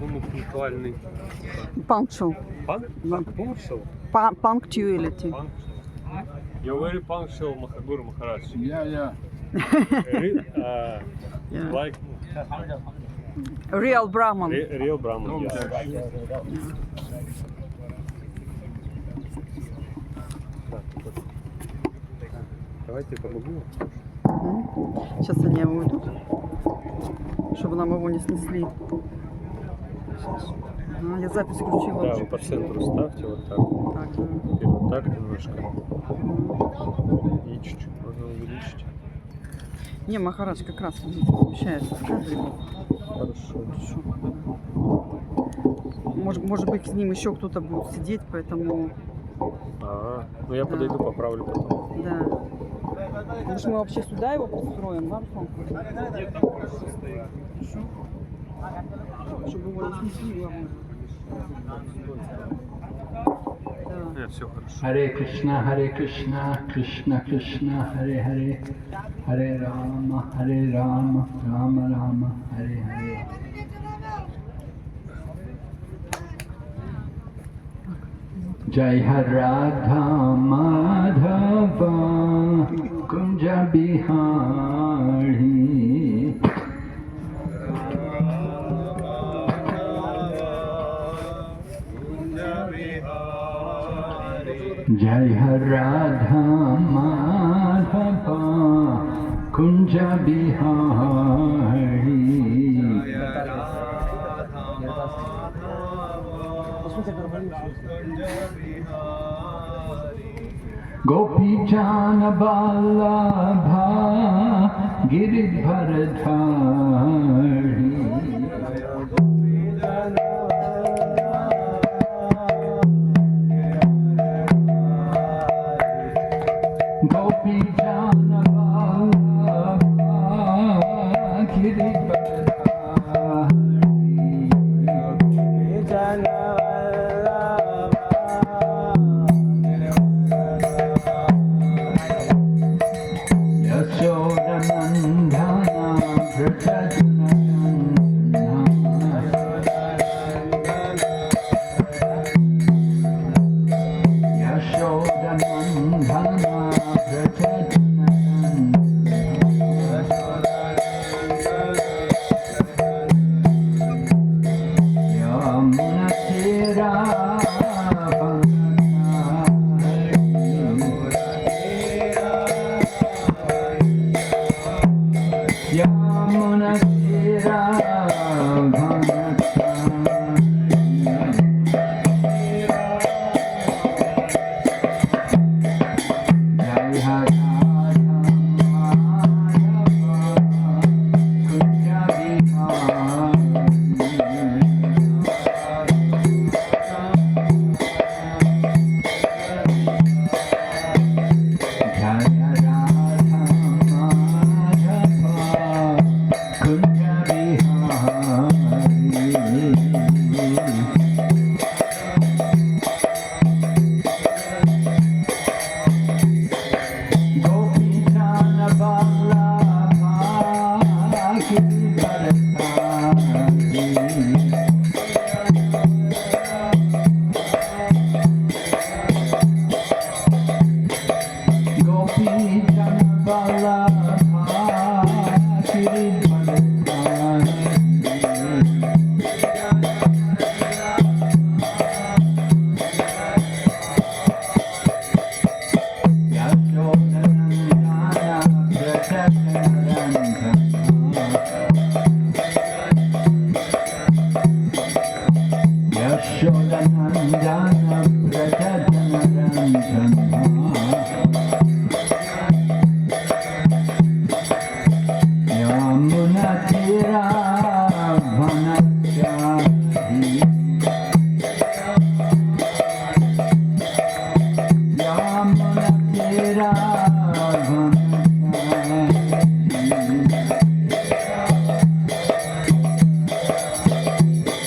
пунктуальный. Punctual. Punctual? Punctuality. You're very punctual, Guru Maharaj. Yeah. Yeah. Like Real Brahman. real Brahman, yes. Давайте помогу. Сейчас они уйдут, чтобы нам его не снесли. Я запись включила. Да, уже. вы по центру ставьте вот так. Так, да. Теперь вот так немножко. И чуть-чуть можно увеличить. Не, Махарадж как раз помещается в кадре. Хорошо. Может быть, с ним еще кто-то будет сидеть, поэтому... Ну я подойду, поправлю потом. Да. Может, мы вообще сюда его построим, да, Руслан? Нет, там хорошо стоит. Чтобы его не снесли, главное. Да. Нет, все хорошо. Hare Krishna, Krishna Krishna, Hare Hare, Hare Rama, Rama Rama, Hare Hare. Jai Radha Madhava Kunja Bihari. Jai Radha Madhava Kunja Bihari. Gopi Jana Vallabha Giridharadhari. Gopi Jana Vallabha Giridharadhari. Yashoda Nandana Yashoda Nandana Yamuna Tira Yamuna Tira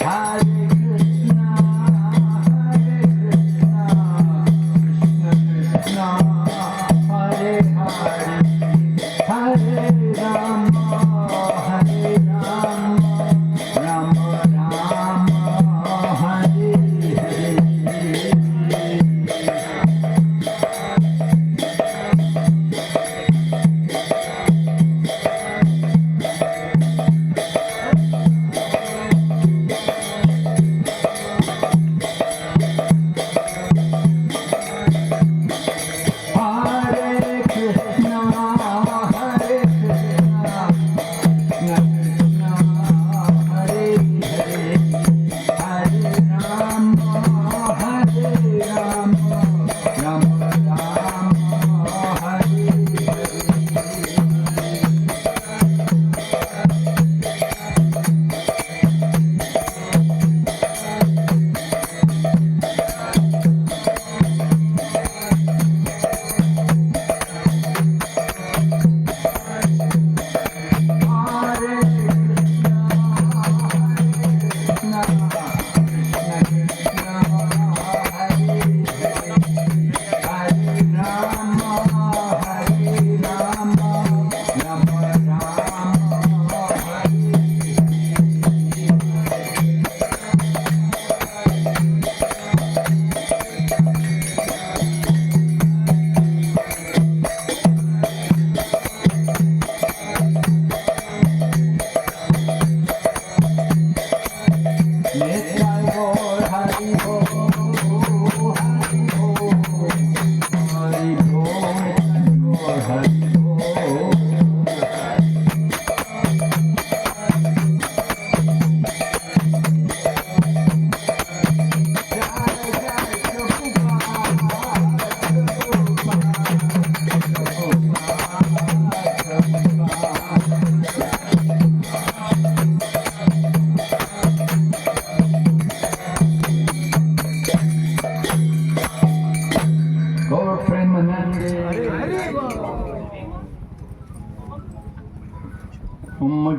Hare Krishna,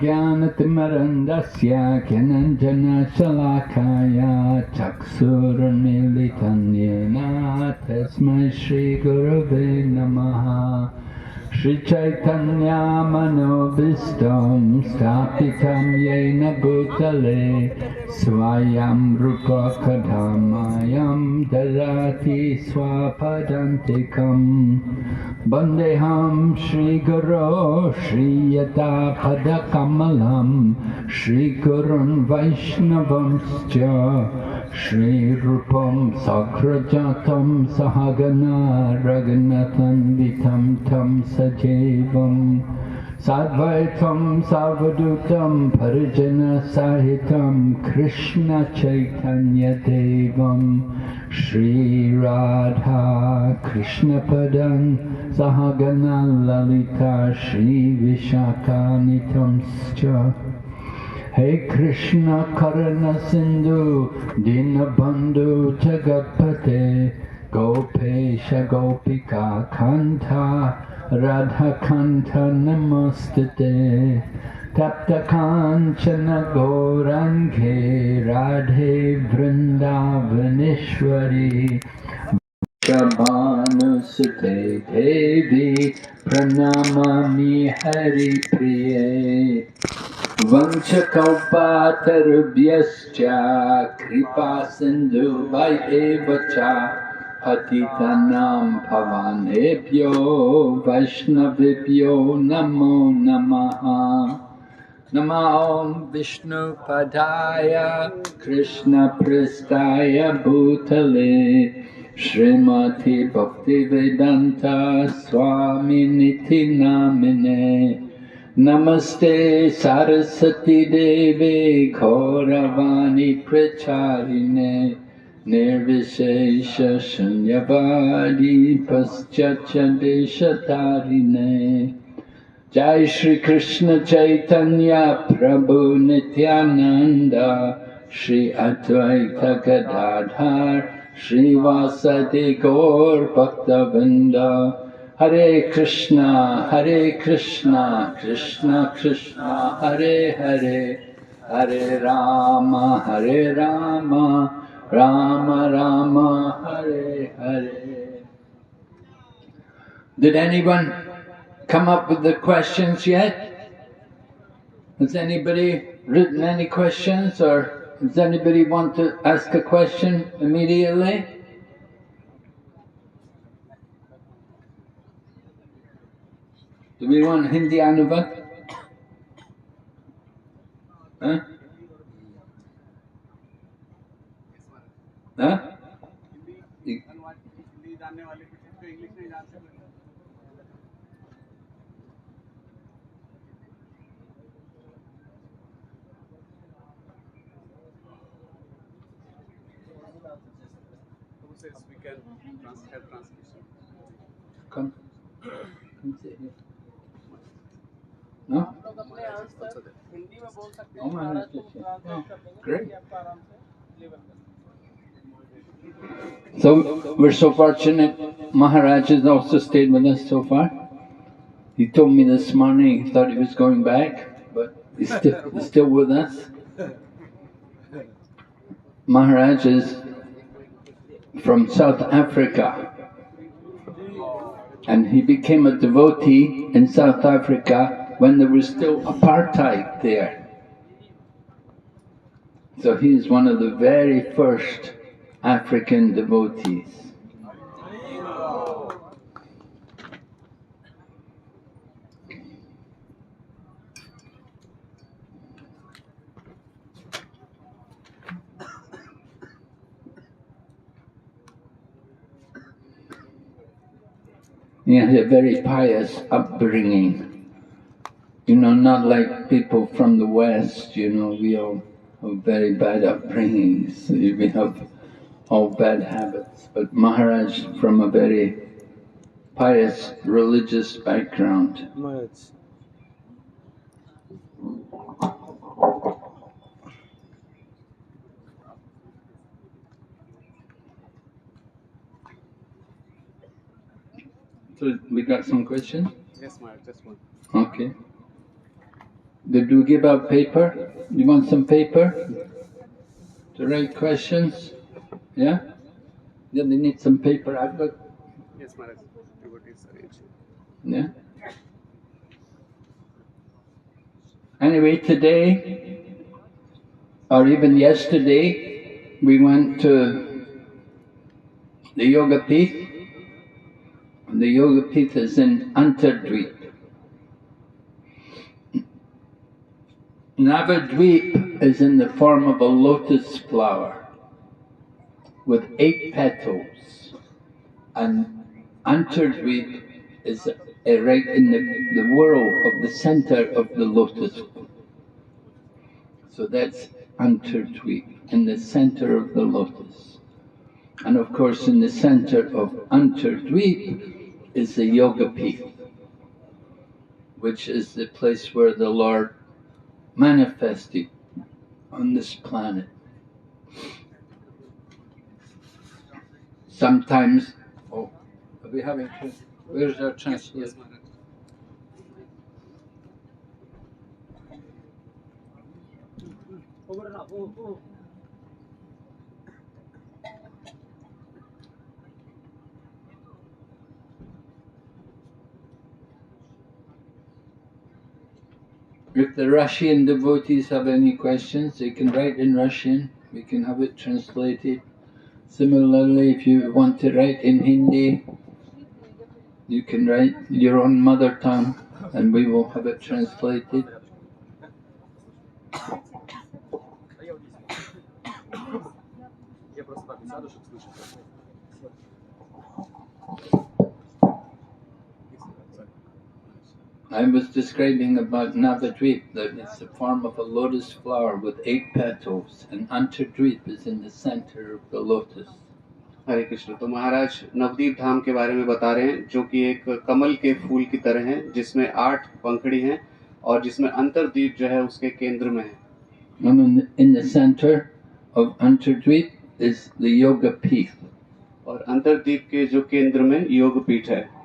ज्ञानतिमिरन्दस्य ज्ञानाञ्जनशलाकाय चक्षुरुन्मीलितं येन तस्मै श्रीगुरवे नमः श्रीचैतन्यमनोभीष्टं स्थापितं येन भूतले स्वयं रूपा कदा मह्यं ददाति स्वपदान्तिकम् वन्देऽहं श्रीगुरो श्रीयतापदकमलं श्रीगुरुन् वैष्णवंश्च श्रीरूपं सग्रजातं सहगना रघुनाथान्वितं तं सजीवं साद्वैतं सावधूतं परिजनसहितं कृष्णचैतन्यदेवं श्रीराधा कृष्णपदं सहगना ललिता श्रीविशाखान्वितंश्च हे कृष्ण करुणा सिंधु दीनबंधु जगत्पते गोपेश गोपिका कांता राधा कांता नमोस्तुते तप्त कांचन गौरांगे राधे वृंदावनेश्वरी भानुसुते देवी प्रणमामि हरिप्रिये वंशकौपातरुभ्यश्च कृपा सिन्धुभ्यैव च पतितानां पावनेभ्यो वैष्णवेभ्यो नमो नमः नमो विष्णुपदाय कृष्णपृष्ठाय भूतले श्रीमति भक्तिवेदान्ता स्वामिनिति नामिने नमस्ते सरस्वती देवे गौरवाणी प्रचारिणे निर्विशेष शून्यवादी पश्चात् देशतारिणे जय श्री कृष्ण चैतन्य प्रभु नित्यानंद श्री अद्वैत गदाधर श्रीवासदि गौर भक्तवृंद हरे Krishna Krishna Krishna Hare Hare Hare Ram Ram Ram Hare Hare. Did anyone come up with the questions yet? Has anybody written any questions, or does anybody want to ask a question immediately? Do we want Hindi Anuvad? Huh? Huh? We can have translation. Come sit here. No? Hindi में बोल सकते Oh, Maharaj, great. So we're so fortunate. Maharaj has also stayed with us so far. He told me this morning he thought he was going back, but he's still with us. Maharaj is from South Africa, and he became a devotee in South Africa when there was still apartheid there. So he is one of the very first African devotees. He had a very pious upbringing. You know, not like people from the West, you know, we all have very bad upbringings. We have all bad habits. But Maharaj from a very pious religious background. So we got some questions? Yes, Maharaj, just one. Okay. Did we give out paper? You want some paper to write questions? Yeah? Yeah, they need some paper. I've got. Yes, Maharaj. Devotees arrange. Yeah. Anyway, today, or even yesterday, we went to the Yoga Peeth. The Yoga Peeth is in Antardweep. Navadweep is in the form of a lotus flower with 8 petals, and Antardweep is right in the whirl of the center of the lotus. So that's Antardweep, in the center of the lotus. And of course, in the center of Antardweep is the Yoga Peeth, which is the place where the Lord manifested on this planet. Sometimes, are we having, where's our translator? Yes, Maharaj. If the Russian devotees have any questions, they can write in Russian. We can have it translated. Similarly, if you want to write in Hindi, you can write your own mother tongue and we will have it translated. Я просто так сяду, чтобы слышать. I was describing about Navadweep, that it's the form of a lotus flower with 8 petals, and Antardweep is in the center of the lotus. हरे कृष्ण। तो महाराज नवदीप धाम के बारे में बता रहे हैं, जो कि एक कमल के फूल की तरह है, जिसमें 8 पंखड़ी हैं और जिसमें अंतरद्वीप जो है उसके केंद्र में है। And in the center of Antardweep is the Yoga Peeth. और अंतरद्वीप के जो केंद्र में योग पीठ है।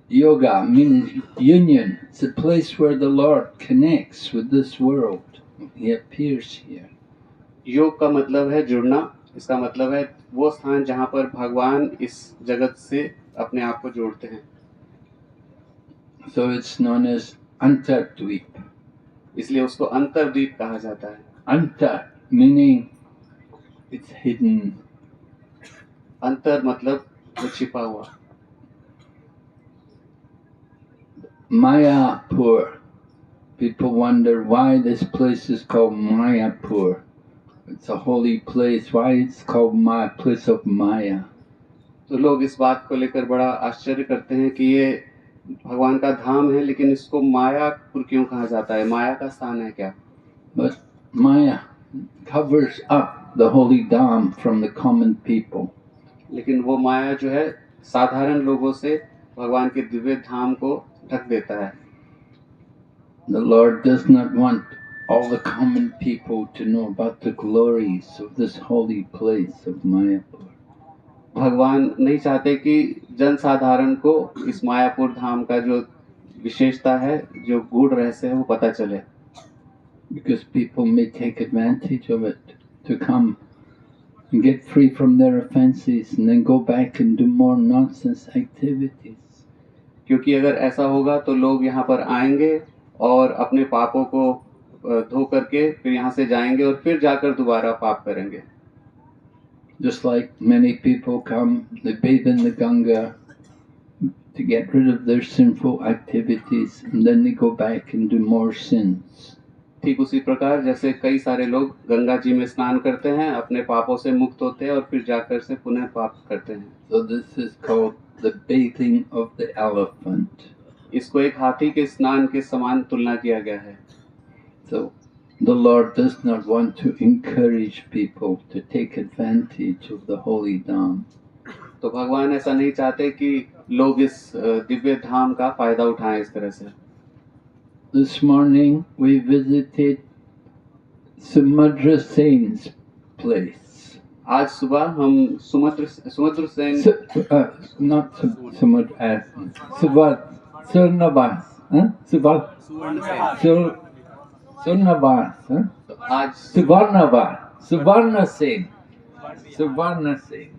Yoga means union. It's a place where the Lord connects with this world. He appears here. योग का मतलब है जुड़ना। इसका मतलब है वो स्थान जहाँ पर भगवान इस जगत से अपने आप को जोड़ते हैं। So it's known as Antardweep. इसलिए उसको अंतरद्वीप कहा जाता है। Antar meaning it's hidden. अंतर मतलब वो छिपा हुआ। Mayapur. People wonder why this place is called Mayapur. It's a holy place. Why it's called place of Maya? तो लोग इस बात को लेकर बड़ा आश्चर्य करते हैं कि ये भगवान का धाम है, लेकिन इसको मायापुर क्यों कहा जाता है? माया का स्थान है क्या? But Maya covers up the holy Dham from the common people. लेकिन वो माया जो है साधारण लोगों से भगवान के दिव्य धाम को ढक देता है। The Lord does not want all the common people to know about the glories of this holy place of Mayapur. भगवान नहीं चाहते कि जन साधारण को इस मायापुर धाम का जो विशेषता है, जो गूढ़ रहस्य है, वो पता चले। Because people may take advantage of it to come and get free from their offenses and then go back and do more nonsense activities. क्योंकि अगर ऐसा होगा तो लोग यहाँ पर आएंगे और अपने पापों को धो करके फिर यहाँ से जाएंगे और फिर जाकर दोबारा पाप करेंगे। Just like many people come, they bathe in the Ganga to get rid of their sinful activities and then they go back and do more sins. ठीक उसी प्रकार जैसे कई सारे लोग गंगा जी में स्नान करते हैं, अपने पापों से मुक्त होते हैं और फिर जाकर से पुनः पाप करते हैं। So this is called the bathing of the elephant. इसको एक हाथी के स्नान के समान तुलना किया गया है। So the Lord does not want to encourage people to take advantage of the holy Dham. तो भगवान ऐसा नहीं चाहते कि लोग इस दिव्य धाम का फायदा उठाएं इस तरह से। This morning we visited Sumudra Sen's place. आज सुबह हम समुद्र Sen Not Sumudra, Surnavas. Sunavas, huh? तो आज Suvarnavas, Suvarna Sen,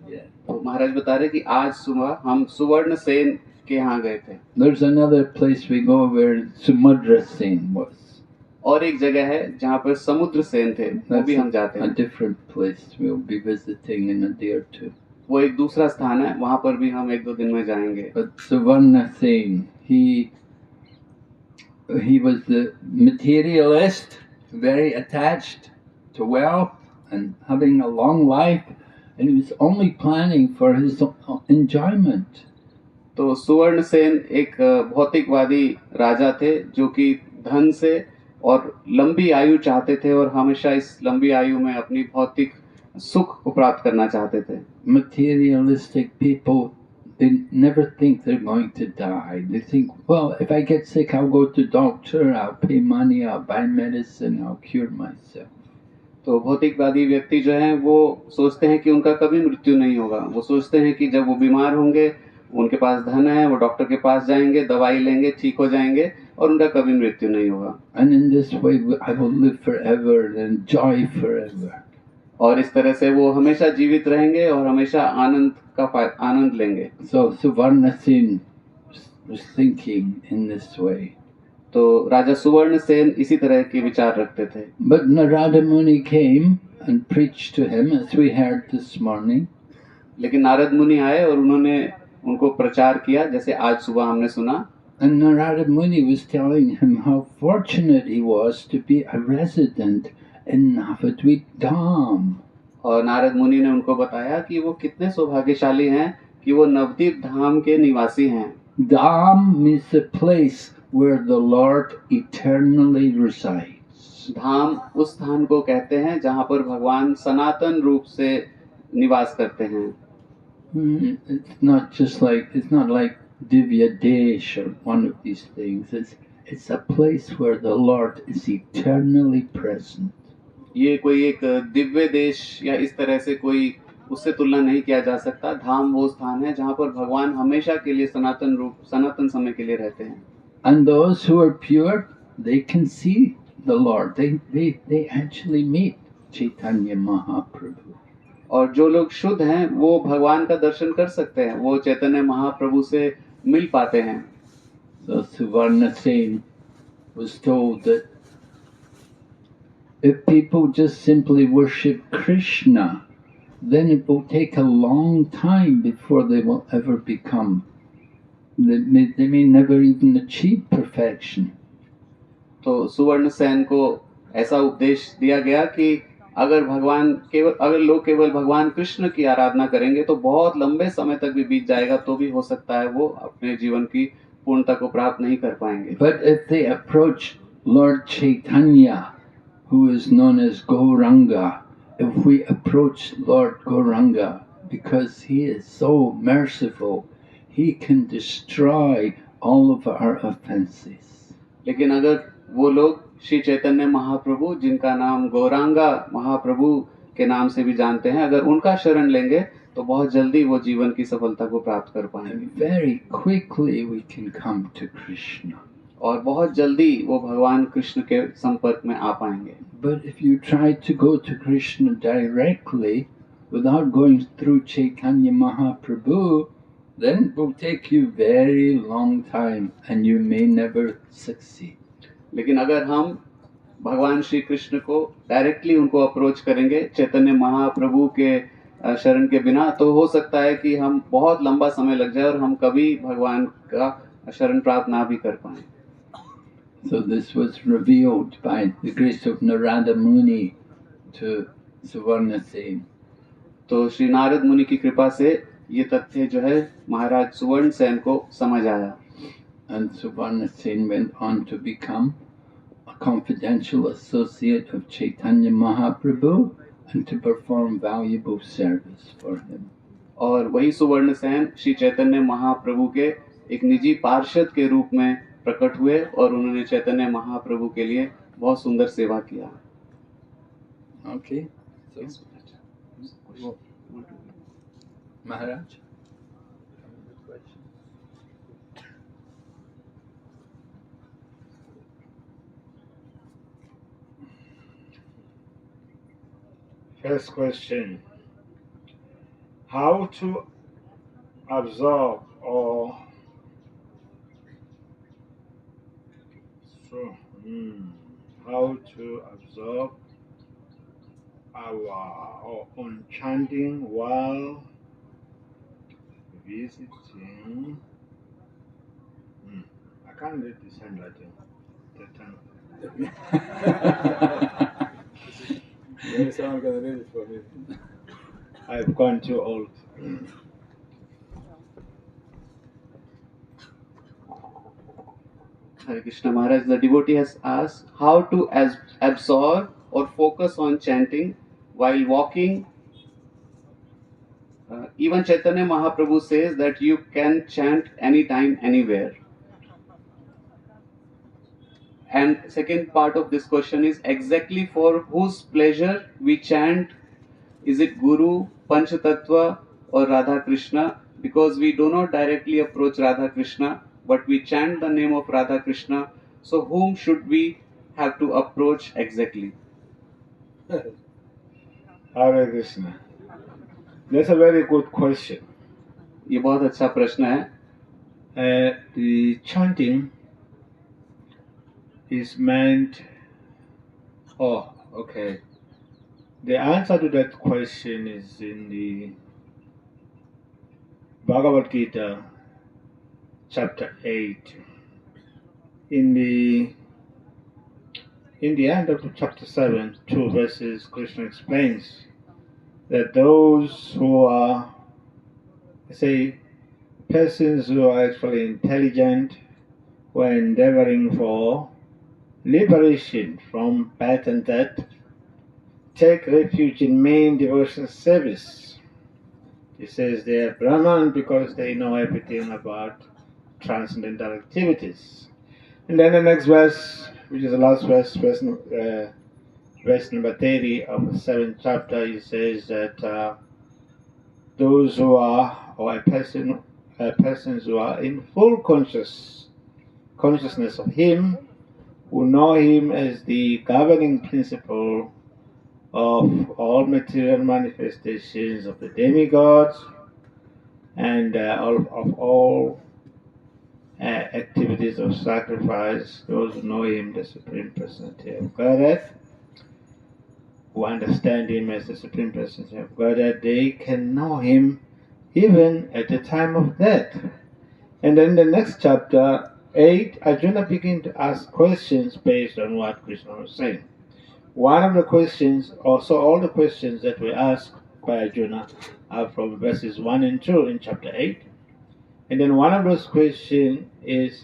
yeah. तो महाराज बता रहे कि आज सुबह हम सुवर्ण सेन के यहाँ गए थे। There's another place we go where Sumudra Sen was. और एक जगह है जहाँ पर समुद्र सेन थे, वो भी हम जाते a हैं। different place we'll be visiting in a day or two. वो एक दूसरा स्थान है, वहाँ पर भी हम 1-2 दिन में जाएंगे। But Suvarna Sen, he was the materialist, very attached to wealth and having a long life, and he was only planning for his enjoyment. तो सुवर्ण सेन एक भौतिकवादी राजा थे जो कि धन से और लंबी आयु चाहते थे और हमेशा इस लंबी आयु में अपनी भौतिक सुख को प्राप्त करना चाहते थे। Materialistic people, they never think they're going to die. They think, well, if I get sick, I'll go to doctor, I'll pay money, I'll buy medicine, I'll cure myself. तो भौतिकवादी व्यक्ति जो हैं वो सोचते हैं कि उनका कभी मृत्यु नहीं होगा। वो सोचते हैं कि जब वो बीमार होंगे, उनके पास धन है, वो डॉक्टर के पास जाएंगे, दवाई लेंगे, ठीक हो जाएंगे और उनका कभी मृत्यु नहीं होगा। And in this way, I will live forever and enjoy forever. और इस तरह से वो हमेशा जीवित रहेंगे और हमेशा आनंद लेंगे। So Suvarna Sen was thinking in this way. तो राजा सुवर्ण सेन इसी तरह के विचार रखते थे। But Narada Muni came and preached to him, as we heard this morning. लेकिन नारद मुनि आए और उन्होंने उनको प्रचार किया, जैसे आज सुबह हमने सुना। And Narada Muni was telling him how fortunate he was to be a resident in Navadvip Dham. और नारद मुनि ने उनको बताया कि वो कितने सौभाग्यशाली हैं कि वो नवदीप धाम के निवासी हैं। Dham means the place where the Lord eternally resides. धाम उस स्थान को कहते हैं जहाँ पर भगवान सनातन रूप से निवास करते हैं। It's not like Divya Desh or one of these things. It's a place where the Lord is eternally present. ये कोई एक दिव्य देश या इस तरह से कोई उससे तुलना नहीं किया जा सकता। धाम वो स्थान है जहाँ पर भगवान हमेशा के लिए सनातन समय के लिए रहते हैं। And those who are pure, they can see the Lord. They actually meet Chaitanya Mahaprabhu. और जो लोग शुद्ध हैं वो भगवान का दर्शन कर सकते हैं, वो चैतन्य महाप्रभु से मिल पाते हैं। So Suvarna Sen was told that if people just simply worship Krishna, then it will take a long time before they will ever become. They may never even achieve perfection. तो सुवर्ण सेन को ऐसा उपदेश दिया गया कि अगर लोग केवल भगवान कृष्ण की आराधना करेंगे तो बहुत लंबे समय तक भी बीत जाएगा, तो भी हो सकता है वो अपने जीवन की पूर्णता को प्राप्त नहीं कर पाएंगे। But if they approach Lord Chaitanya, who is known as Gauranga, if we approach Lord Gauranga, because he is so merciful, he can destroy all of our offenses. लेकिन अगर वो लोग श्री चैतन्य महाप्रभु, जिनका नाम गौरांगा महाप्रभु के नाम से भी जानते हैं, अगर उनका शरण लेंगे तो बहुत जल्दी वो जीवन की सफलता को प्राप्त कर पाएंगे। Very quickly we can come to Krishna. और बहुत जल्दी वो भगवान कृष्ण के संपर्क में आ पाएंगे। But if you try to go to Krishna directly without going through Chaitanya Mahaprabhu, then it will take you very long time and you may never succeed. लेकिन अगर हम भगवान श्री कृष्ण को डायरेक्टली उनको अप्रोच करेंगे चैतन्य महाप्रभु के शरण के बिना, तो हो सकता है कि हम बहुत लंबा समय लग जाए और हम कभी भगवान का शरण प्राप्त ना भी कर पाएं। So this was revealed by the grace of Narada Muni to Suvarna Sen. तो श्री नारद मुनि की कृपा से ये तथ्य जो है महाराज सुवर्ण सेन को समझ आया। And Suvarna Sen went on to become a confidential associate of Chaitanya Mahaprabhu and to perform valuable service for him. और वही सुवर्ण सेन श्री चैतन्य महाप्रभु के एक निजी पार्षद के रूप में प्रकट हुए और उन्होंने चैतन्य महाप्रभु के लिए बहुत सुंदर सेवा किया। Okay. So, Maharaj. First question. How to absorb or so, how to absorb our own chanting while visiting. I can't read this handwriting. Maybe someone can read it for me. I've gone too old. Hare Krishna Maharaj, the devotee has asked how to absorb or focus on chanting while walking. Even Chaitanya Mahaprabhu says that you can chant anytime, anywhere. And second part of this question is exactly for whose pleasure we chant. Is it Guru, Panchatattva or Radha Krishna? Because we do not directly approach Radha Krishna, but we chant the name of Radha Krishna. So whom should we have to approach exactly? Hare Krishna. That's a very good question. ये बहुत अच्छा प्रश्न है. The chanting is meant. Oh, okay. The answer to that question is in the Bhagavad Gita, chapter 8. In the end of chapter 7, 2 verses, Krishna explains that those who are, persons who are actually intelligent, who are endeavoring for liberation from birth and death, take refuge in main devotion service. He says they are Brahman because they know everything about transcendental activities. And then the next verse, which is the last verse, verse number 30 of the 7th chapter, he says that those who are, or persons who are in full consciousness of Him, who know Him as the governing principle of all material manifestations of the demigods and of all activities of sacrifice, those who know Him, the Supreme Personality of Godhead, who understand Him as the Supreme Personality of Godhead, they can know Him even at the time of death. And then the next chapter, 8, Arjuna begins to ask questions based on what Krishna was saying. One of the questions, also all the questions that were asked by Arjuna are from verses 1 and 2 in chapter 8. And then one of those questions is,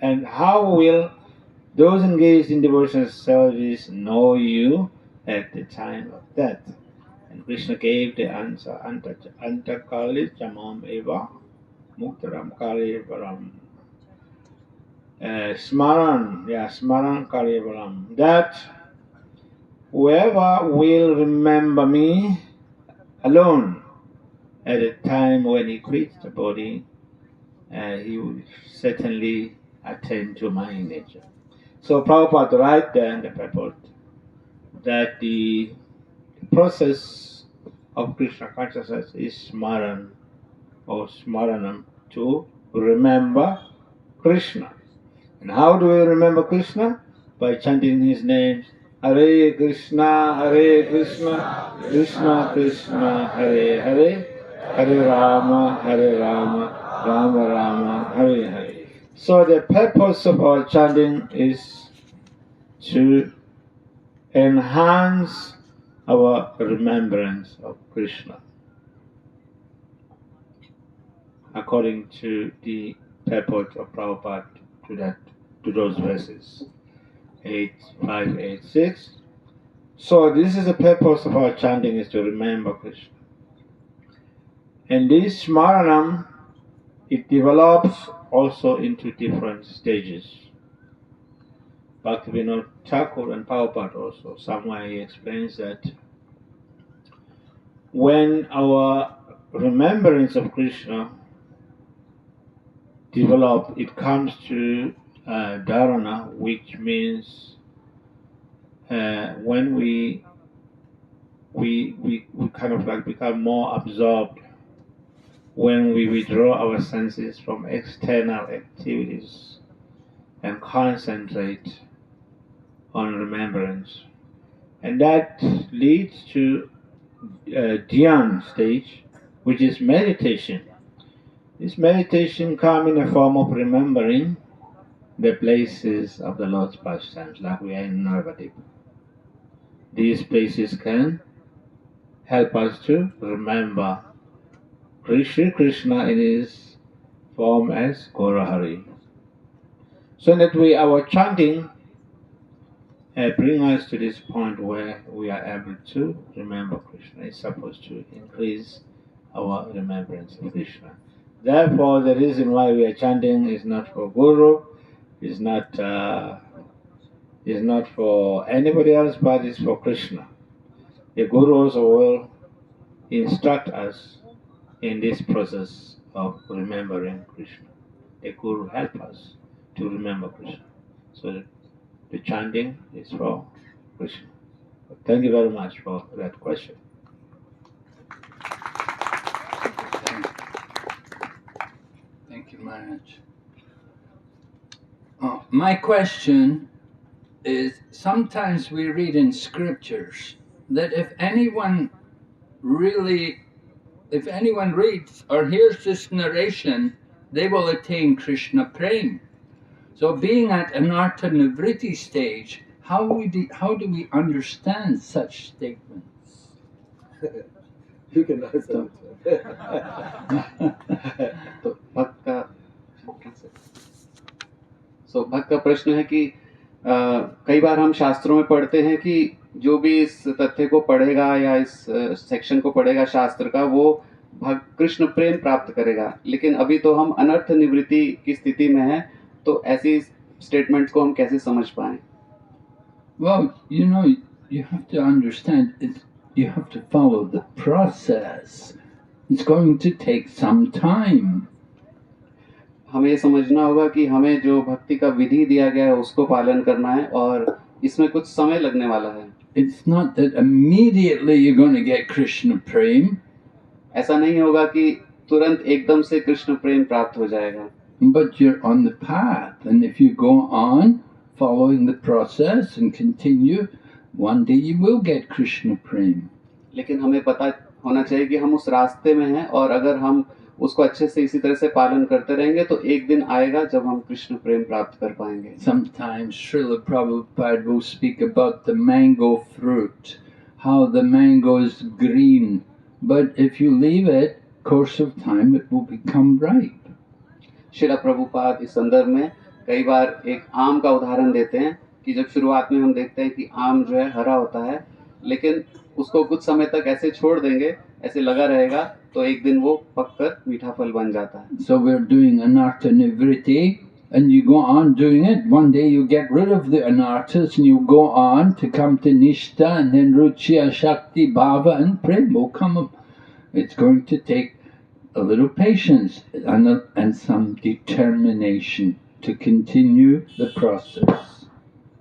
and how will those engaged in devotional service know you at the time of death? And Krishna gave the answer, Antakali Chamam Eva Muktaram Kali Varam. Smaran Kali Varam. That whoever will remember me alone at the time when he quits the body, he will certainly attain to my nature. So Prabhupada right there in the purport that the process of Krishna consciousness is smaran or smaranam, to remember Krishna. And how do we remember Krishna? By chanting His names. Hare Krishna, Krishna Krishna, Hare Hare, Hare Rama, Rama Rama, Hare Hare. So the purpose of our chanting is to enhance our remembrance of Krishna, according to the purport of Prabhupada to those verses 8, 5, 8, 6. So this is the purpose of our chanting, is to remember Krishna. And this Smaranam, it develops also into different stages. Bhaktivinoda Thakur and Prabhupada also, somewhere he explains that when our remembrance of Krishna develops, it comes to dharana, which means when we we kind of like become more absorbed when we withdraw our senses from external activities and concentrate on remembrance. And that leads to dhyan stage, which is meditation. This meditation comes in the form of remembering the places of the Lord's pastimes, like we are in Navadip. These places can help us to remember Sri Krishna in his form as Gaurahari. So that our chanting bring us to this point where we are able to remember Krishna. It's supposed to increase our remembrance of Krishna. Therefore, the reason why we are chanting is not for Guru, is not for anybody else, but it's for Krishna. The Guru also will instruct us in this process of remembering Krishna. The Guru help us to remember Krishna. So the chanting is for Krishna. Thank you very much for that question. Thank you, Maharaj. My question is, sometimes we read in scriptures that if anyone reads or hears this narration, they will attain Krishna Prem. So being at Anartha Nivritti stage, how do we understand such statements? You can answer. तो भक्त का भक्त का प्रश्न है कि कई बार हम शास्त्रों में पढ़ते हैं कि जो भी इस तथ्य को पढ़ेगा या इस सेक्शन को पढ़ेगा शास्त्र का, वो कृष्ण प्रेम प्राप्त करेगा, लेकिन अभी तो हम अनर्थ निवृत्ति की स्थिति में हैं, तो ऐसी स्टेटमेंट्स को हम कैसे समझ पाएं? Well, you have to understand it. You have to follow the process. It's going to take some time. हमें ये समझना होगा कि हमें जो भक्ति का विधि दिया गया है उसको पालन करना है और इसमें कुछ समय लगने वाला है. It's not that immediately you're going to get Krishna Prem. ऐसा नहीं होगा कि तुरंत एकदम से कृष्ण प्रेम प्राप्त हो जाएगा. But you're on the path, and if you go on following the process and continue, one day you will get Krishna Prem. लेकिन हमें पता होना चाहिए कि हम उस रास्ते में हैं और अगर हम उसको अच्छे से इसी तरह से पालन करते रहेंगे तो एक दिन आएगा जब हम कृष्ण प्रेम प्राप्त कर पाएंगे. Sometimes Srila Prabhupada will speak about the mango fruit, how the mango is green, but if you leave it, course of time it will become ripe. Srila Prabhupada इस संदर्भ में कई बार एक आम का उदाहरण देते हैं कि जब शुरुआत में हम देखते हैं कि आम जो है हरा होता है, लेकिन उसको कुछ समय तक ऐसे छोड़ देंगे, ऐसे लगा रहेगा, तो एक दिन वो पककर मीठा फल बन जाता है. So we're doing anartha nivritti, and you go on doing it. One day you get rid of the anarthas and you go on to come to nishta, and then ruchya, shakti, bhava, and prem will come up. It's going to take a little patience and some determination to continue the process.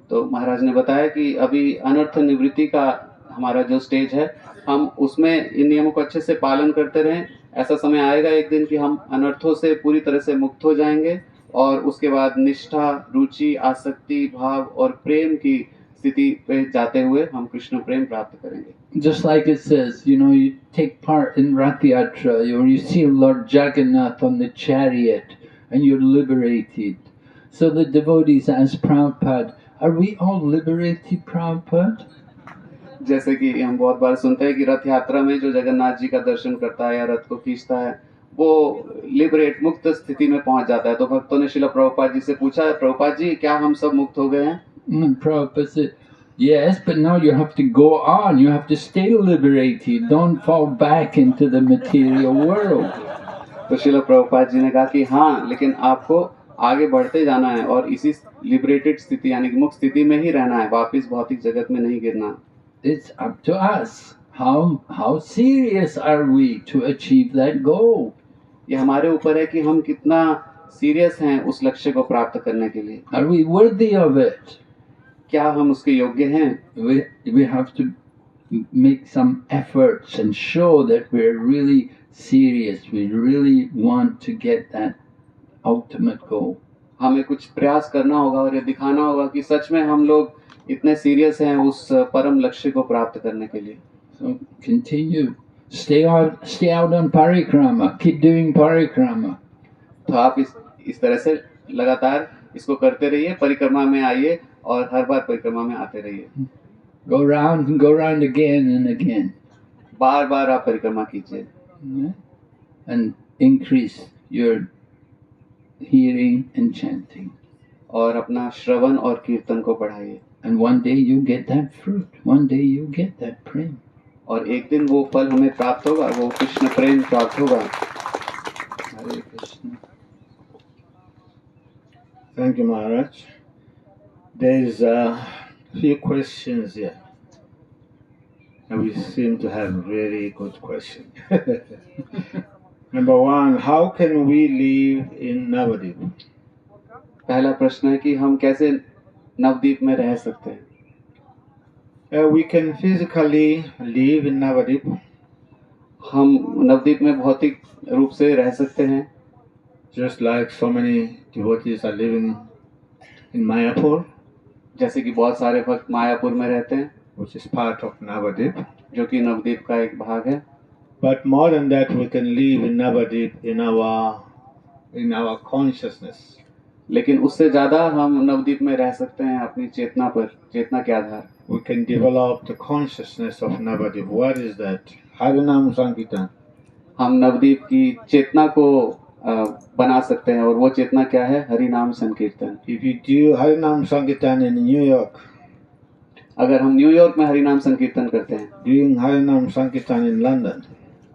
तो महाराज ने बताया कि अभी अनर्थ निवृत्ति का हमारा जो स्टेज है, हम उसमें इन नियमों को अच्छे से पालन करते रहें. ऐसा समय आएगा एक दिन कि हम अनर्थों से पूरी तरह से मुक्त हो जाएंगे और उसके बाद निष्ठा, रुचि, आसक्ति, भाव और प्रेम की स्थिति पे जाते हुए हम कृष्ण प्रेम प्राप्त करेंगे. Just like it says, you take part in Rath Yatra, or you see Lord Jagannath on the chariot, and you're liberated. So the devotees ask Prabhupada, are we all liberated, Prabhupada? जैसे कि हम बहुत बार सुनते हैं कि रथ यात्रा में जो जगन्नाथ जी का दर्शन करता है या रथ को खींचता है, वो लिबरेट मुक्त स्थिति में पहुंच जाता है. तो भक्तों ने श्रील प्रभुपाद जी से पूछा, प्रभुपाद जी क्या हम सब मुक्त हो गए हैं? Prabhupada said, yes, but now you have to go on. You have to stay liberated. Don't fall back into the material world. तो श्रील प्रभुपाद जी ने कहा कि हाँ, लेकिन आपको आगे बढ़ते जाना है और इसी लिबरेटेड स्थिति यानी कि मुक्त स्थिति में ही रहना है, वापस भौतिक जगत में नहीं गिरना. It's up to us. How serious are we to achieve that goal? ये हमारे ऊपर है कि हम कितना सीरियस हैं उस लक्ष्य को प्राप्त करने के लिए. Are we worthy of it? क्या हम उसके योग्य हैं? We have to make some efforts and show that we're really serious. We really want to get that ultimate goal. हमें कुछ प्रयास करना होगा और ये दिखाना होगा कि सच में हम लोग इतने सीरियस हैं उस परम लक्ष्य को प्राप्त करने के लिए. So continue. Stay out on parikrama. Keep doing parikrama. तो आप इस तरह से लगातार इसको करते रहिए, परिक्रमा में आइए और हर बार परिक्रमा में आते रहिए. Go round again and again. बार बार आप परिक्रमा कीजिए. And increase your hearing and chanting. और अपना श्रवण और कीर्तन को बढ़ाइए. And one day you get that fruit. One day you get that prem. और एक दिन वो फल हमें प्राप्त होगा, वो कृष्ण प्रेम प्राप्त होगा. Hare Krishna. Thank you, Maharaj. There's a few questions here. And we seem to have really good questions. Number one, how can we live in Navadip? पहला प्रश्न है कि हम कैसे नवदीप में रह सकते हैं. We can physically live in Navadip. हम नवदीप में भौतिक रूप से रह सकते हैं. Just like so many devotees are living in Mayapur, जैसे कि बहुत सारे भक्त मायापुर में रहते हैं, which is part of Navadip. जो कि नवदीप का एक भाग है. But more than that, we can live in Navadip in our consciousness. लेकिन उससे ज्यादा हम नवदीप में रह सकते हैं अपनी चेतना पर, चेतना के आधार. We can develop the consciousness of Navadip. What is that? Harinam Sankirtan. हम नवदीप की चेतना को बना सकते हैं और वो चेतना क्या है? हरि नाम संकीर्तन. If you do Harinam Sankirtan in New York, अगर हम न्यूयॉर्क में हरि नाम संकीर्तन करते हैं doing Harinam Sankirtan in London,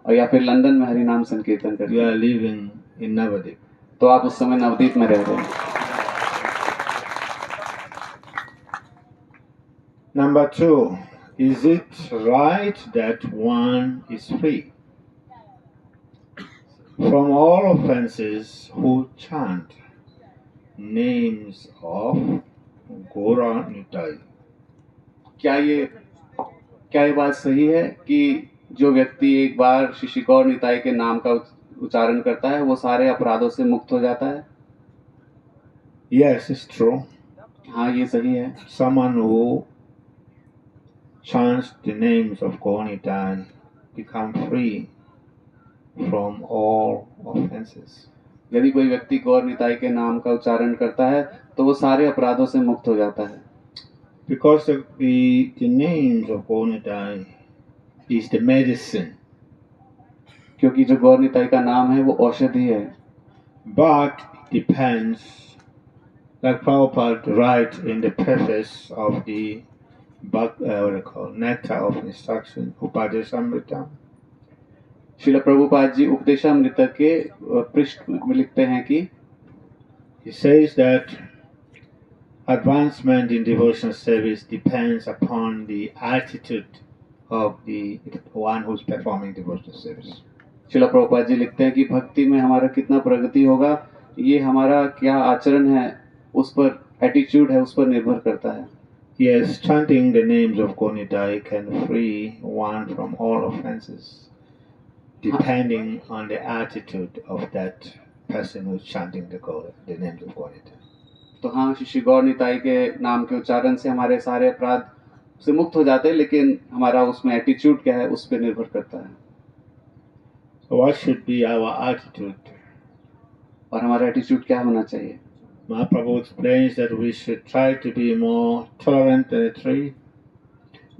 और या फिर लंदन में हरि नाम संकीर्तन करते you हैं, are living in Navadip. तो आप उस समय नवदीप में रह रहे हैं. Number two, is it right that one is free from all offenses who chant names of Gora Nitai? क्या ये बात सही है कि जो व्यक्ति एक बार श्री गौर निताई के नाम का उच्चारण करता है वो सारे अपराधों से मुक्त हो जाता है? Yes, it's true. हाँ, ये सही है. Someone who chants the names of Gaura Nitai become free from all offenses. यदि कोई व्यक्ति गौर निताई के नाम का उच्चारण करता है तो वो सारे अपराधों से मुक्त हो जाता है. Because the names of Gaura Nitai is the medicine. क्योंकि जो गौर निताई का नाम है वो औषधि है. But it depends, like Prabhupada writes in the preface of the Nectar of Instruction, Upadesamrita. Srila Prabhupada ji Upadeshamrita के पृष्ठ में लिखते हैं कि He says that advancement in devotional service depends upon the attitude of the one who's performing devotional service. Srila Prabhupada ji लिखते हैं कि भक्ति में हमारा कितना प्रगति होगा ये हमारा क्या आचरण है उस पर, एटीट्यूड है उस पर निर्भर करता है. Yes, chanting the names of Gaura Nitai can free one from all offenses, depending on the attitude of that person who's chanting the names of Gaura Nitai. तो हाँ, श्री गौर निताई के नाम के उच्चारण से हमारे सारे अपराध से मुक्त हो जाते हैं, लेकिन हमारा उसमें एटीट्यूड क्या है उस पर निर्भर करता है. So what should be our attitude? और हमारा एटीट्यूड क्या होना चाहिए? Mahaprabhu explains that we should try to be more tolerant than a tree,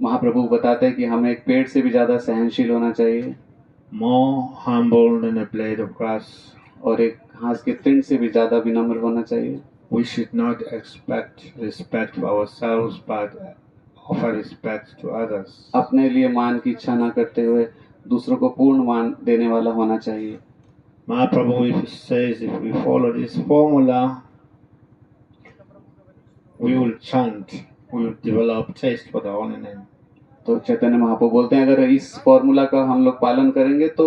महाप्रभु बताते हैं कि हमें एक पेड़ से भी ज्यादा सहनशील होना चाहिए more humble than a blade of grass. और एक घास के तृण से भी ज्यादा विनम्र होना चाहिए. We should not expect respect for ourselves, but offer respect to others. अपने लिए मान की इच्छा न करते हुए दूसरों को पूर्ण मान देने वाला होना चाहिए. Mahaprabhu says if we follow this formula, we will chant, we will develop taste for the holy name. तो चैतन्य महाप्रभु बोलते हैं अगर इस फॉर्मूला का हम लोग पालन करेंगे तो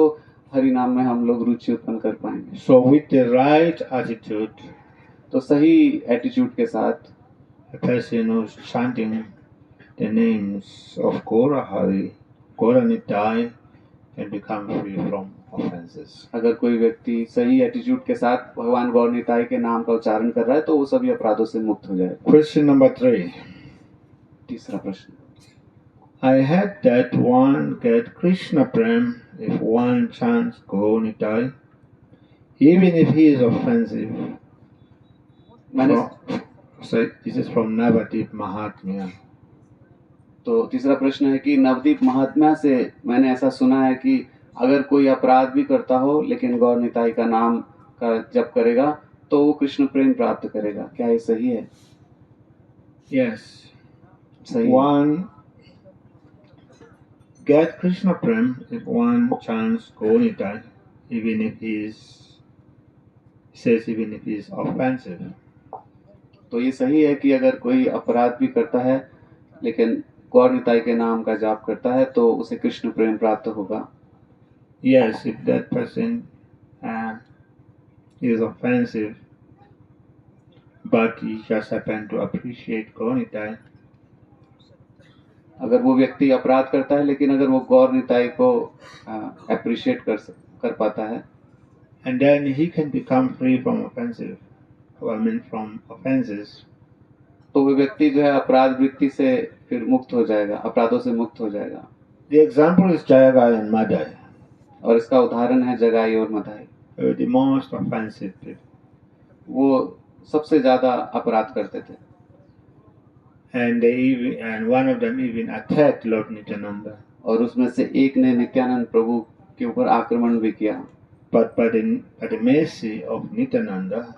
हरि नाम में हम लोग रुचि उत्पन्न कर पाएंगे. So with the right attitude, तो सही एटीट्यूड के साथ a person who's chanting the names of Gaura Hari Gauranitai can become free from offenses. अगर कोई व्यक्ति सही एटीट्यूड के साथ भगवान गौर निताई के नाम का उच्चारण कर रहा है तो वो सभी अपराधों से मुक्त हो जाएगा। Question number 3. तीसरा प्रश्न, I heard that one get Krishna Prem if one chants Gauranitai, even if he is offensive. मैंने So this is from Navadip Mahatmya. तो तीसरा प्रश्न है कि नवदीप महात्मा से मैंने ऐसा सुना है कि अगर कोई अपराध भी करता हो लेकिन गौर निताई का नाम का जप करेगा तो वो कृष्ण प्रेम प्राप्त करेगा। क्या ये सही है? Yes. सही है। One get Krishna Prem if one chants Gauranitai, even if he is offensive. तो ये सही है कि अगर कोई अपराध भी करता है लेकिन गौर निताई के नाम का जाप करता है तो उसे कृष्ण प्रेम प्राप्त होगा। Yes, if that person is offensive, but he just happened to appreciate Gauranitai, अगर वो व्यक्ति अपराध करता है लेकिन अगर वो गौर निताई को अप्रिशिएट कर पाता है, and then he can become free from from offenses. तो वो व्यक्ति जो है अपराध वृत्ति से फिर मुक्त हो जाएगा, अपराधों से मुक्त हो जाएगा। The example is Jayagai and Madai, और इसका उदाहरण है जगाई और Madai. the most offensive people. वो सबसे ज्यादा अपराध करते थे And one of them even attacked Lord Nityananda. और उसमें से एक ने नित्यानंद प्रभु के ऊपर आक्रमण भी किया। But by the mercy of Nityananda,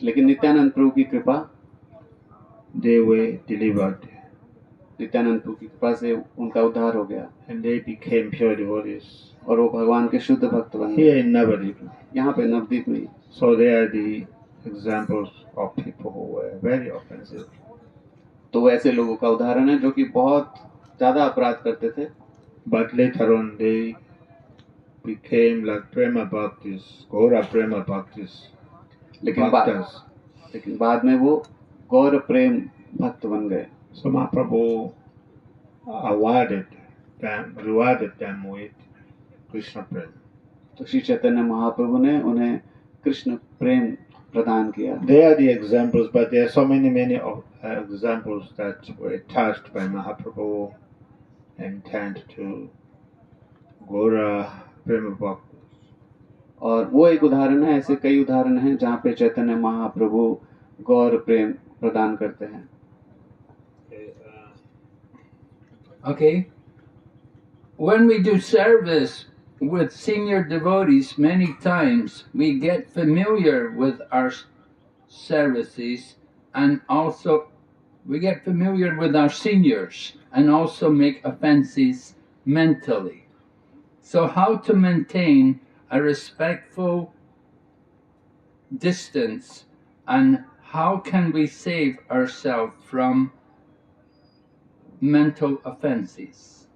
लेकिन नित्यानंद प्रभु की कृपा, they were delivered नित्यानंद प्रभु की कृपा से उनका उद्धार हो गया and they became pure devotees. और वो भगवान के शुद्ध भक्त बन गए। Here in Navadip. यहाँ पे नवदीप में। So they are the examples of people who were very offensive. तो वो ऐसे लोगों का उदाहरण है जो कि बहुत ज्यादा अपराध करते थे, But later on they became like Prema Bhaktis, Gaura Prema Bhaktis, लेकिन Bhaktas. बाद में वो गौर प्रेम भक्त बन गए। So Mahaprabhu rewarded them with Krishna Prem. तो श्री चैतन्य महाप्रभु ने उन्हें कृष्ण प्रेम प्रदान किया। They are the examples, but there are so many examples that were touched by Mahaprabhu and turned to Gaura Prema Bhakti. और वो एक उदाहरण है, ऐसे कई उदाहरण हैं जहाँ पे चैतन्य महाप्रभु गौर प्रेम प्रदान करते हैं। Okay. When we do service with senior devotees, many times we get familiar with our services and also we get familiar with our seniors and also make offenses mentally. So how to maintain a respectful distance and how can we save ourselves from mental offenses?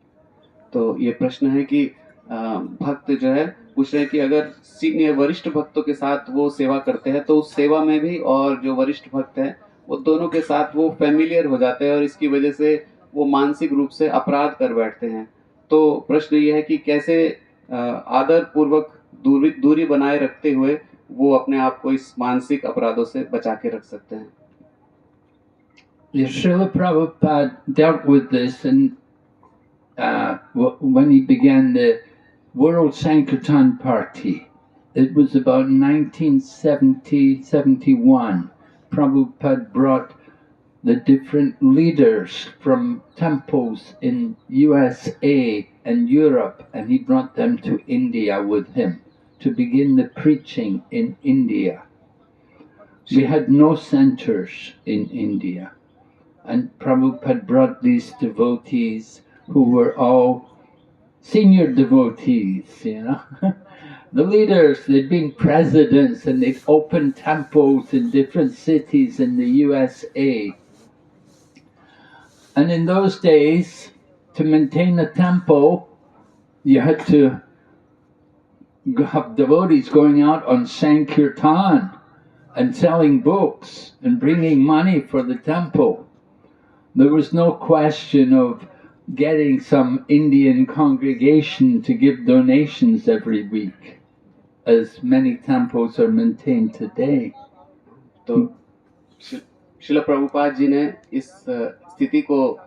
तो ये प्रश्न है कि भक्त जो है पूछ रहे हैं कि अगर सीनियर वरिष्ठ भक्तों के साथ वो सेवा करते हैं तो उस सेवा में भी और जो वरिष्ठ भक्त हैं वो दोनों के साथ वो फेमिलियर हो जाते हैं और इसकी वजह से वो मानसिक रूप से अपराध कर बैठते हैं। तो प्रश्न ये है कि कैसे आदर पूर्वक दूरी बनाए रखते हुए वो अपने आप को इस मानसिक अपराधों से बचा के रख सकते हैं। Srila Prabhupada dealt with this and when he began the World Sankirtan Party. It was about 1970-71. Prabhupada brought the different leaders from temples in USA and Europe, and he brought them to India with him to begin the preaching in India. We had no centers in India, and Prabhupada brought these devotees who were all senior devotees, you know. The leaders, they'd been presidents and they'd opened temples in different cities in the USA. And in those days, to maintain a temple, you had to have devotees going out on Sankirtan and selling books and bringing money for the temple. There was no question of getting some Indian congregation to give donations every week, as many temples are maintained today. तो शिला प्रभुपाद जी ने इस स्थिति को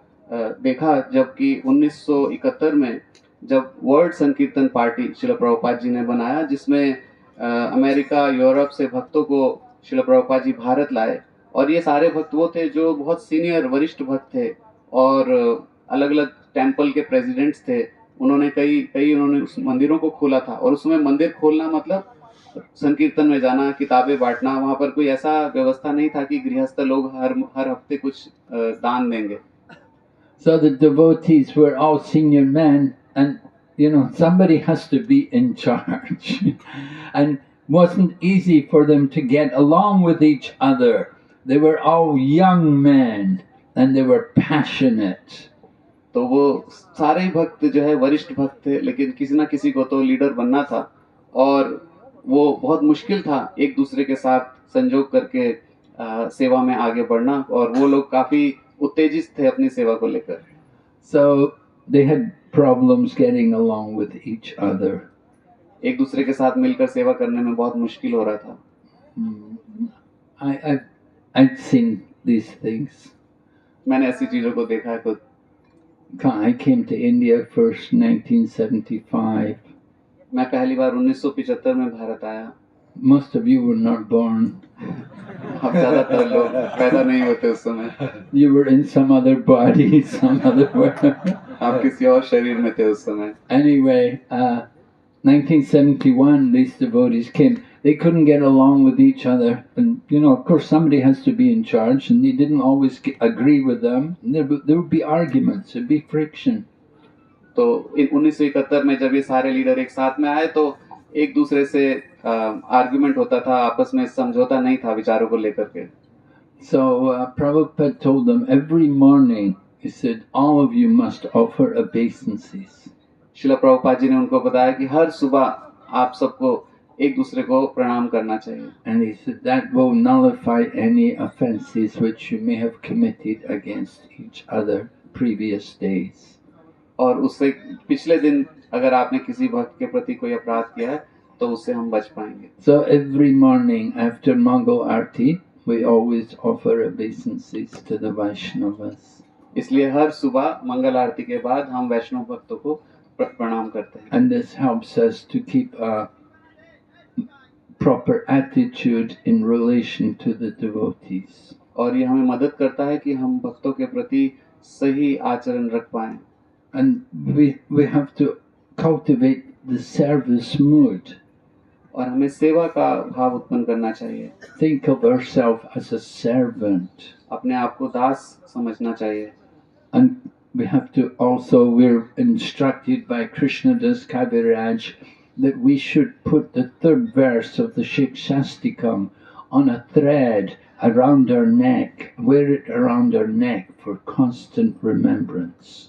देखा, जबकि 1971 में जब world संकीर्तन पार्टी शिला प्रभुपाद जी ने बनाया, जिसमें अमेरिका यूरोप से भक्तों को शिला प्रभुपाद जी भारत लाए, और ये सारे भक्त वो थे जो बहुत सीनियर वरिष्ठ भक्त थे और अलग अलग टेम्पल के प्रेसिडेंट्स थे। उन्होंने कई उन्होंने उस मंदिरों को खोला था, और उसमें मंदिर खोलना मतलब संकीर्तन में जाना, किताबें बांटना। वहाँ पर कोई ऐसा व्यवस्था नहीं था कि गृहस्थ लोग हर हफ्ते कुछ दान देंगे। So the devotees were all senior men, and somebody has to be in charge. And wasn't easy for them to get along with each other. They were all young men and they were passionate. तो वो सारे भक्त जो है वरिष्ठ भक्त थे, लेकिन किसी ना किसी को तो लीडर बनना था, और वो बहुत मुश्किल था एक दूसरे के साथ संजोग करके सेवा में आगे बढ़ना, और वो लोग काफी उत्तेजित थे अपनी सेवा को लेकर। So they had problems getting along with each other. एक दूसरे के साथ मिलकर सेवा करने में बहुत मुश्किल हो रहा था। I've seen these things. मैंने ऐसी चीजों को देखा है खुद। I came to India first 1975. मैं पहली बार 1975 में भारत आया। Most of you were not born. अब ज्यादातर लोग पैदा नहीं होते उस समय। You were in some other body, some other way. आप किसी और शरीर में थे उस समय। Anyway, 1971, these devotees came. They couldn't get along with each other, and of course, somebody has to be in charge, and they didn't always agree with them. There would be arguments, there'd be friction. तो 1971 में जब ये सारे leader एक साथ में आए, तो एक दूसरे से आर्गुमेंट होता था, आपस में समझौता नहीं था विचारों को लेकर के। So Prabhupada told them every morning, he said, all of you must offer obeisances. शिला प्रभुपाद जी ने उनको बताया कि हर सुबह आप सबको एक दूसरे को प्रणाम करना चाहिए। And he said that will nullify any offences which you may have committed against each other previous days. और उससे पिछले दिन अगर आपने किसी भक्त के प्रति कोई अपराध किया है, तो उससे हम बच पाएंगे। So every morning after Mangal Arti, we always offer obeisances to the Vaishnavas. इसलिए हर सुबह मंगल आरती के बाद हम वैष्णव भक्तों को प्रणाम करते हैं। And this helps us to keep a proper attitude in relation to the devotees. और ये हमें मदद करता है कि हम भक्तों के प्रति सही आचरण रख पाएं। And we have to cultivate the service mood. और हमें सेवा का भाव उत्पन्न करना चाहिए। Think of ourselves as a servant. अपने आप को दास समझना चाहिए। And we have to also, we're instructed by Krishnadas Kaviraj that we should put the third verse of the Shikshastikam on a thread around our neck, wear it around our neck for constant remembrance.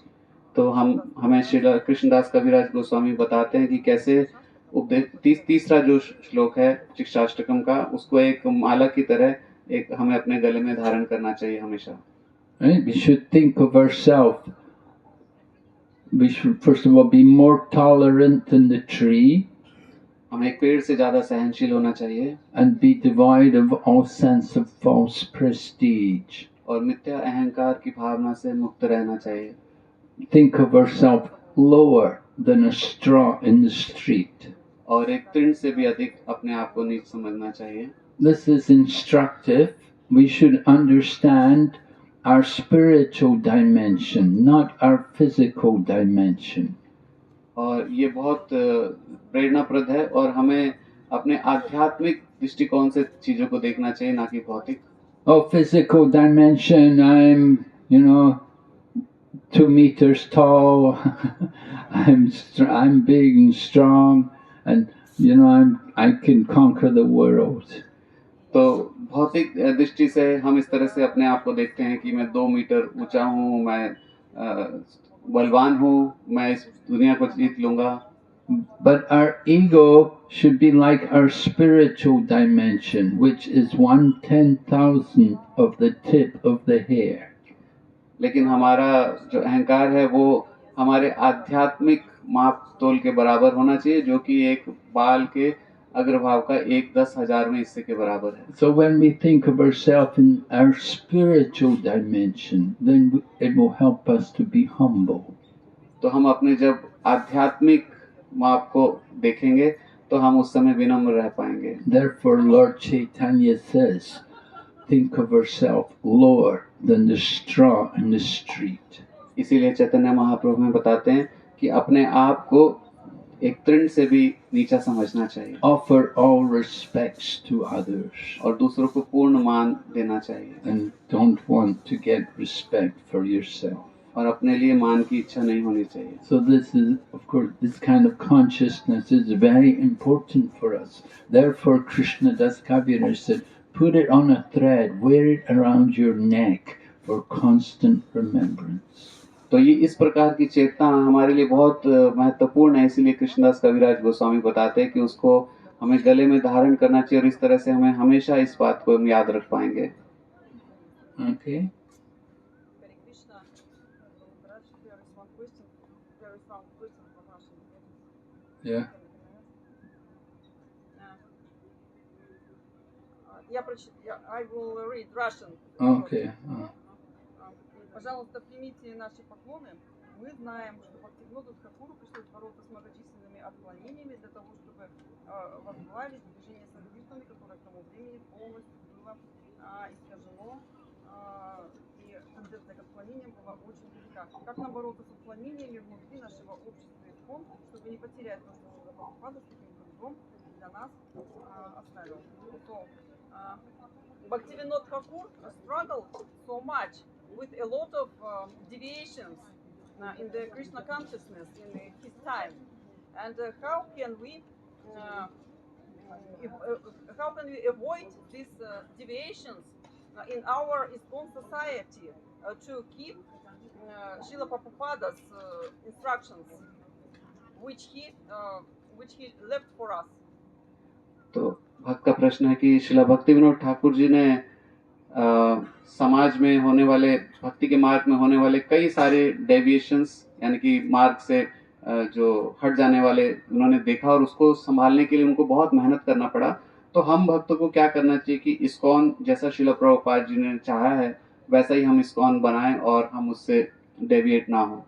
तो हमें श्रील कृष्णदास कविराज गोस्वामी बताते हैं कि कैसे तीसरा जो श्लोक है शिक्षाष्टकम का, उसको एक माला की तरह एक हमें अपने गले में धारण करना चाहिए हमेशा। Right? We should think of ourselves. We should first of all be more tolerant than the tree. हमें एक पेड़ से ज्यादा सहनशील होना चाहिए। And be devoid of all sense of false prestige. और मिथ्या अहंकार की भावना से मुक्त रहना चाहिए। Think of ourselves lower than a straw in the street. और एक तृण से भी अधिक अपने आप को नीच समझना चाहिए। This is instructive. We should understand our spiritual dimension, not our physical dimension. और ये बहुत प्रेरणाप्रद है, और हमें अपने आध्यात्मिक दृष्टिकोण से चीजों को देखना चाहिए, ना कि भौतिक। Oh, physical dimension, I'm 2 meters tall. I'm big and strong, and I can conquer the world. तो भौतिक दृष्टि से हम इस तरह से अपने आप को देखते हैं कि मैं 2 मीटर ऊंचा हूँ, मैं बलवान हूँ, मैं इस दुनिया को जीत लूंगा। But our ego should be like our spiritual dimension, which is 1/10,000th of the tip of the hair. लेकिन हमारा जो अहंकार है वो हमारे आध्यात्मिक माप तोल के बराबर होना चाहिए, जो कि एक बाल के अग्रभाव का 1/10,000वें हिस्से के बराबर है। So when we think of ourselves in our spiritual dimension, then it will help us to be humble. तो हम अपने जब आध्यात्मिक माप को देखेंगे तो हम उस समय विनम्र रह पाएंगे। Therefore, Lord Chaitanya says, think of ourselves lower than the straw in the street. इसीलिए चैतन्य महाप्रभु में बताते हैं कि अपने आप को एक तृण से भी नीचा समझना चाहिए। Offer all respects to others. और दूसरों को पूर्ण मान देना चाहिए। And don't want to get respect for yourself. और अपने लिए मान की इच्छा नहीं होनी चाहिए। So this is, of course, this kind of consciousness is very important for us. Therefore, Krishna Das Kaviraj said, put it on a thread, wear it around your neck for constant remembrance. तो ये इस प्रकार की चेतना हमारे लिए बहुत महत्वपूर्ण है, इसीलिए कृष्णदास कविराज गोस्वामी बताते हैं कि उसको हमें गले में धारण करना चाहिए और इस तरह से हमें हमेशा इस बात को हम याद रख पाएंगे। Okay? Yeah. I will read Russian. Okay. Пожалуйста, примите наши поклоны. Мы знаем, что Бхактивинода Тхакуру пришлось бороться с многочисленными отклонениями для того, чтобы возглавить движение Санкиртаны, которое к тому времени полностью было искажено, и тенденция к отклонениям была очень велика. Как нам бороться с отклонениями внутри нашего общества искон, чтобы не потерять то, что Прабхупада с таким трудом для нас оставил? Bhaktivinoda Thakur struggled so much with a lot of deviations in the Krishna consciousness in his time, and how can we avoid these deviations in our ISKCON society to keep Srila Prabhupada's instructions, which he left for us? तो भक्त का प्रश्न है कि श्रीला भक्ति विनोद ठाकुर जी ने समाज में होने वाले, भक्ति के मार्ग में होने वाले कई सारे डेविएशंस यानी कि मार्ग से जो हट जाने वाले उन्होंने देखा और उसको संभालने के लिए उनको बहुत मेहनत करना पड़ा। तो हम भक्तों को क्या करना चाहिए कि इस्कॉन जैसा श्रीला प्रभुपाद जी ने चाहा है वैसा ही हम इस्कॉन बनाएं और हम उससे डेविएट ना हो।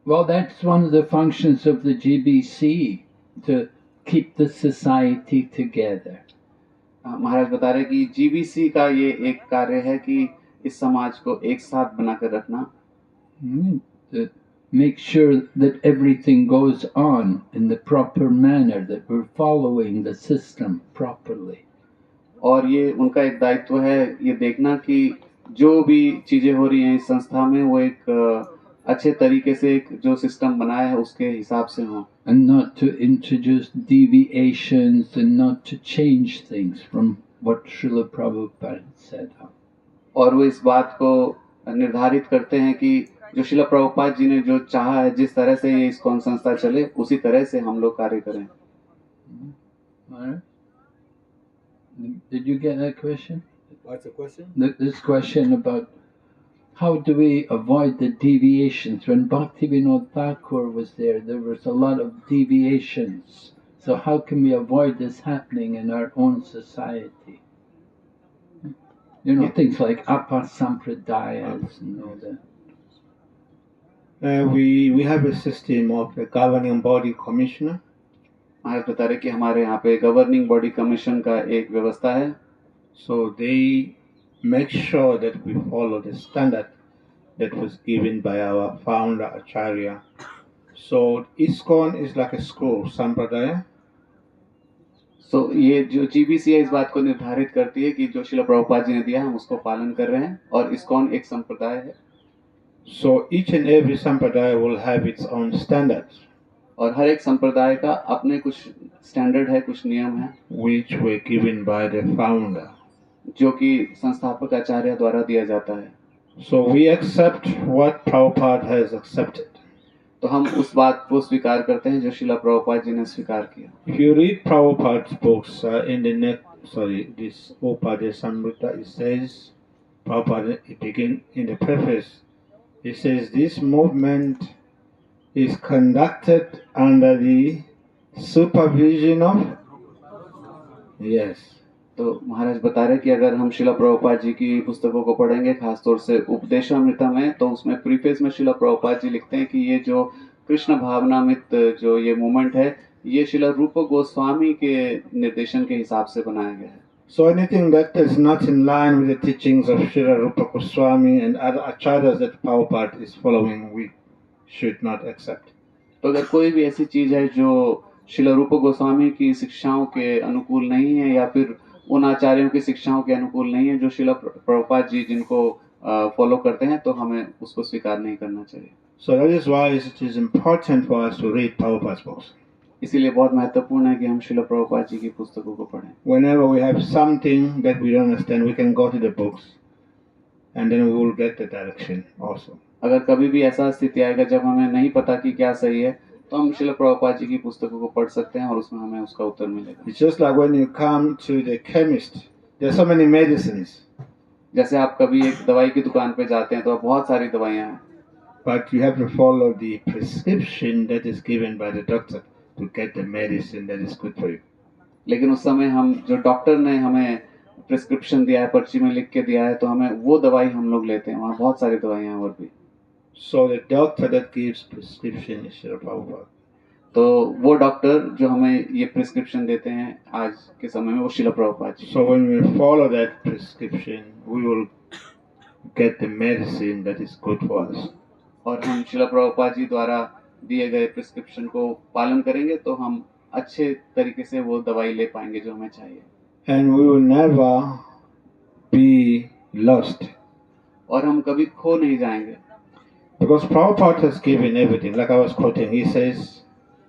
Well, that's one of the functions of the GBC, to keep the society together. महाराज बता रहे कि जीबीसी का ये एक कार्य है कि इस समाज को एक साथ बनाकर रखना। To make sure that everything goes on in the proper manner, that we're following the system properly. और ये उनका एक दायित्व है ये देखना कि जो भी चीजें हो रही हैं इस संस्था में वो एक अच्छे तरीके से जो सिस्टम बनाया है उसके हिसाब से हो। And not to introduce deviations and not to change things from what Srila Prabhupada set up. और वो इस बात को निर्धारित करते हैं कि जो श्रीला प्रभुपाद जी ने जो चाहा है जिस तरह से ये इस्कॉन संस्था चले उसी तरह से हम लोग कार्य करें। Alright. Did you get that question? What's the question? This question about how do we avoid the deviations? When Bhaktivinoda Thakur was there was a lot of deviations. So how can we avoid this happening in our own society? You know, things like apasampradayas and all that. We have a system of the governing body commissioner. महाराज बता रहे कि हमारे यहाँ पे governing body commission का एक व्यवस्था है। So they make sure that we follow the standard that was given by our founder Acharya. So ISKCON is like a school, Sampradaya. So ये जो GBC है इस बात को निर्धारित करती है कि जो श्रीला प्रभुपाद जी ने दिया हम उसको पालन कर रहे हैं और ISKCON एक संप्रदाय है। So each and every Sampradaya will have its own standards. और हर एक संप्रदाय का अपने कुछ स्टैंडर्ड है, कुछ नियम है which were given by the founder. जो कि संस्थापक आचार्य द्वारा दिया जाता है। So we accept what Prabhupada has accepted. तो हम उस बात को स्वीकार करते हैं जो श्रीला प्रभुपाद जी ने स्वीकार किया। If you read Prabhupada's books in the this Upadeshamrita, it says Prabhupada begin in the preface. He says this movement is conducted under the supervision of yes. तो महाराज बता रहे कि अगर हम शिला प्रभुपाद जी की पुस्तकों को पढ़ेंगे, खासतौर से उपदेशामृता में, तो उसमें प्रीफेस में शिला प्रभुपाद जी लिखते हैं कि ये जो कृष्ण भावनामृत जो ये मूवमेंट है, ये शिला रूप गोस्वामी के निर्देशन के हिसाब से बनाया गया है. So anything that is not in line with the teachings of Srila Rupa Goswami and other acharyas that Prabhupada is following, we should not accept. तो अगर कोई भी ऐसी चीज है जो शिला रूप गोस्वामी की शिक्षाओं के अनुकूल नहीं है या फिर उन आचार्यों की शिक्षाओं के अनुकूल नहीं है जो शिला प्रभुपाद जी जिनको फॉलो करते हैं, तो हमें उसको स्वीकार नहीं करना चाहिए. So that is why it is important for us to read Prabhupada's books. इसीलिए बहुत महत्वपूर्ण है कि हम शिला प्रभुपाद जी की पुस्तकों को पढ़ें. Whenever we have something that we don't understand, we can go to the books and then we will get the direction also. अगर कभी भी ऐसा स्थिति आएगा जब हमें नहीं पता कि क्या सही है, तो हम शिला प्रभुपाद जी की पुस्तकों को पढ़ सकते हैं और उसमें हमें उसका उत्तर मिलेगा. It's just like when you come to the chemist, there are so many medicines, जैसे आप कभी एक दवाई की दुकान पे जाते हैं तो बहुत सारी दवाइयाँ हैं, but you have to follow the prescription that is given by the doctor to get the medicine that is good for you. लेकिन उस समय हम जो डॉक्टर ने हमें प्रिस्क्रिप्शन दिया है, पर्ची में लिख के दिया है, तो हमें वो दवाई हम लोग लेते हैं. वहाँ बहुत सारी दवाइयाँ हैं और भी. So the doctor that gives prescription is Srila Prabhupada. तो वो डॉक्टर जो हमें ये प्रिस्क्रिप्शन देते हैं आज के समय में, वो शिला Prabhupada ji. So when we follow that prescription, we will get the medicine that is good for us. और हम शिला प्रभुपाद जी द्वारा दिए गए प्रिस्क्रिप्शन को पालन करेंगे तो हम अच्छे तरीके से वो दवाई ले पाएंगे जो हमें चाहिए. And we will never be lost. और हम कभी खो नहीं जाएंगे. Because Prabhupada has given everything. Like I was quoting, he says,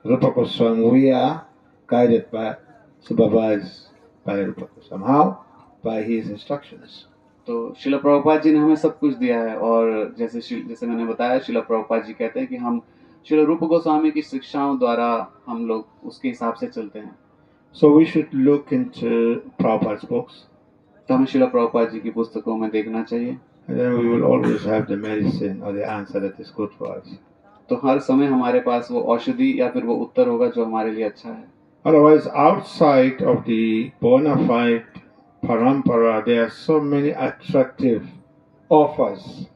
Rupa Goswami, we are guided by, supervised by Rupa Goswami. How? By his instructions. तो शिला प्रभुपाद जी ने हमें सब कुछ दिया है और जैसे मैंने बताया, शिला प्रभुपाद जी कहते हैं कि हम शिला रूप गोस्वामी की शिक्षाओं द्वारा हम लोग उसके हिसाब से चलते हैं. So we should look into Prabhupada's books. तो हमें शिला प्रभुपाद जी की पुस्तकों में देखना चाहिए. And then we will always have the medicine or the answer that is good for us. तो हर समय हमारे पास वो औषधि या फिर वो उत्तर होगा जो हमारे लिए अच्छा है. Otherwise, outside of the bona fide parampara, there are so many attractive offers.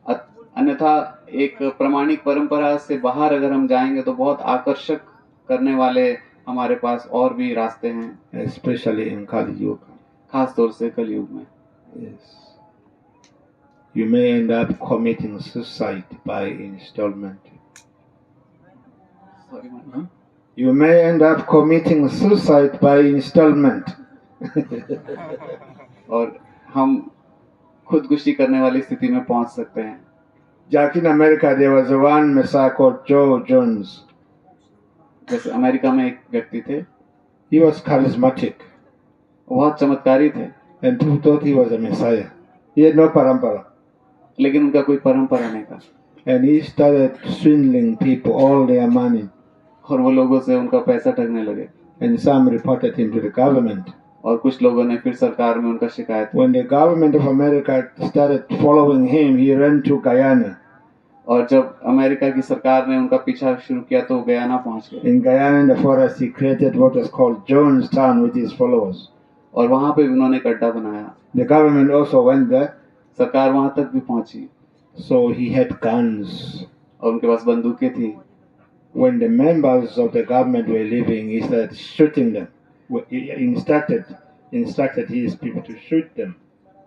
अन्यथा एक प्रमाणिक परंपरा से बाहर अगर हम जाएंगे तो बहुत आकर्षक करने वाले हमारे पास और भी रास्ते हैं, Especially in Kali Yuga. खास तौर से कलयुग में. Yes. You may end up committing suicide by installment. You may end up committing suicide by installment. और हम खुदकुशी करने वाली स्थिति में पहुंच सकते हैं. Jack in America, there was one Messiah called Joe Jones. जैसे अमेरिका में एक व्यक्ति थे, He was charismatic, बहुत चमत्कारी थे, and people thought he was a Messiah. He had no parampara. लेकिन उनका कोई परंपरा नहीं था. And he started swindling people all their money. और वो लोगों से उनका पैसा ठगने लगे. And some reported him to the government. और कुछ लोगों ने फिर सरकार में उनका शिकायत. When the government of America started following him, he ran to Guyana. और जब अमेरिका की सरकार ने उनका पीछा शुरू किया तो गयाना पहुंच गए. In Guyana, in the forest, he created what was called Jonestown with his followers. और वहां पे उन्होंने एक अड्डा बनाया. The government also went there. सरकार वहां तक भी पहुंची. So he had guns. और उनके पास बंदूकें थी. When the members of the government were leaving, he started shooting them. He instructed his people to shoot them.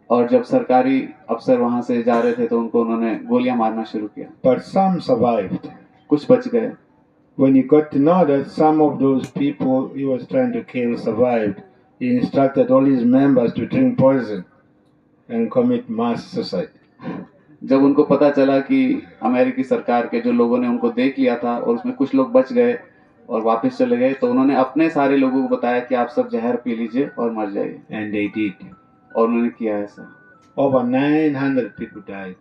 और जब सरकारी अफसर वहां से जा रहे थे तो उन्होंने गोलियां मारना शुरू किया. But some survived. कुछ बच गए. When he got to know that some of those people he was trying to kill survived, he instructed all his members to drink poison and commit mass suicide. जब उनको पता चला कि अमेरिकी सरकार के जो लोगों ने उनको देख लिया था और उसमें कुछ लोग बच गए और वापस चले गए, तो उन्होंने अपने सारे लोगों को बताया कि आप सब जहर पी लीजिए और मर जाइए. And they did. और उन्होंने किया ऐसा. Over 900 people died.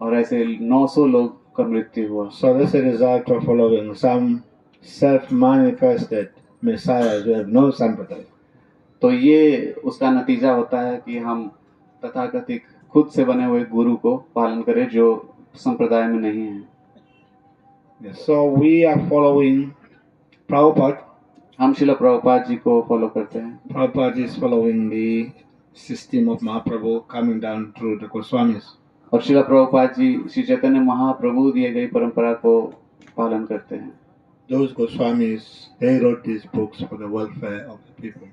और ऐसे 900 लोग का मृत्यु हुआ. So that's a result of following some self-manifested messiahs who have no sympathy. तो ये उसका नतीजा होता है कि हम तथाकथित खुद से बने हुए गुरु को पालन करें जो संप्रदाय में नहीं है। Yes, so we are following Prabhupada. हम शिला प्रभुपाद जी को फॉलो करते हैं। Prabhupada is following the system of Mahaprabhu coming down through the Goswamis. और शिला प्रभुपाद जी श्री चैतन्य महाप्रभु दिए गई परंपरा को पालन करते हैं। Those Goswamis, they wrote these books for the welfare of the people.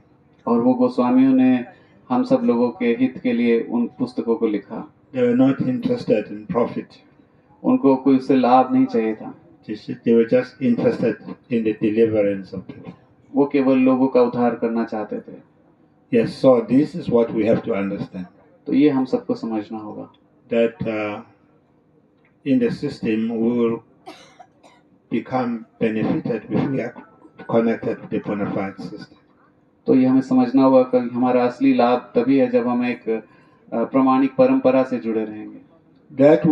और वो गोस्वामियों ने हम सब लोगों के हित के लिए उन पुस्तकों को लिखा। They were not interested in profit. उनको कोई उससे लाभ नहीं चाहिए था। They were just interested in the deliverance of people. वो केवल लोगों का उद्धार करना चाहते थे। Yes, so this is what we have to understand. तो ये हम सबको समझना होगा That in the system we will become benefited if we are connected with the bona fide system. तो ये हमें समझना होगा कि हमारा असली लाभ तभी है जब हम एक प्रमाणिक परंपरा से जुड़े रहेंगे। That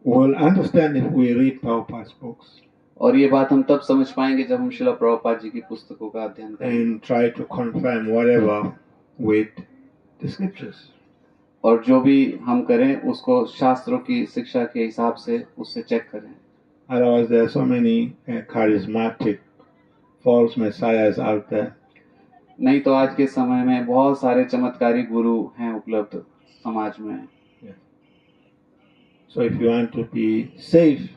we'll understand if we read Prabhupada's books और ये बात हम तब समझ पाएंगे जब हम शिला प्रभुपाद जी की पुस्तकों का अध्ययन करेंगे and try to confirm whatever with the scriptures. और जो भी हम करें उसको शास्त्रों की शिक्षा के हिसाब से उससे चेक करें। Otherwise, there are so many charismatic false messiahs out there. नहीं तो आज के समय में बहुत सारे चमत्कारी गुरु हैं उपलब्ध समाज में। So if you want to be safe,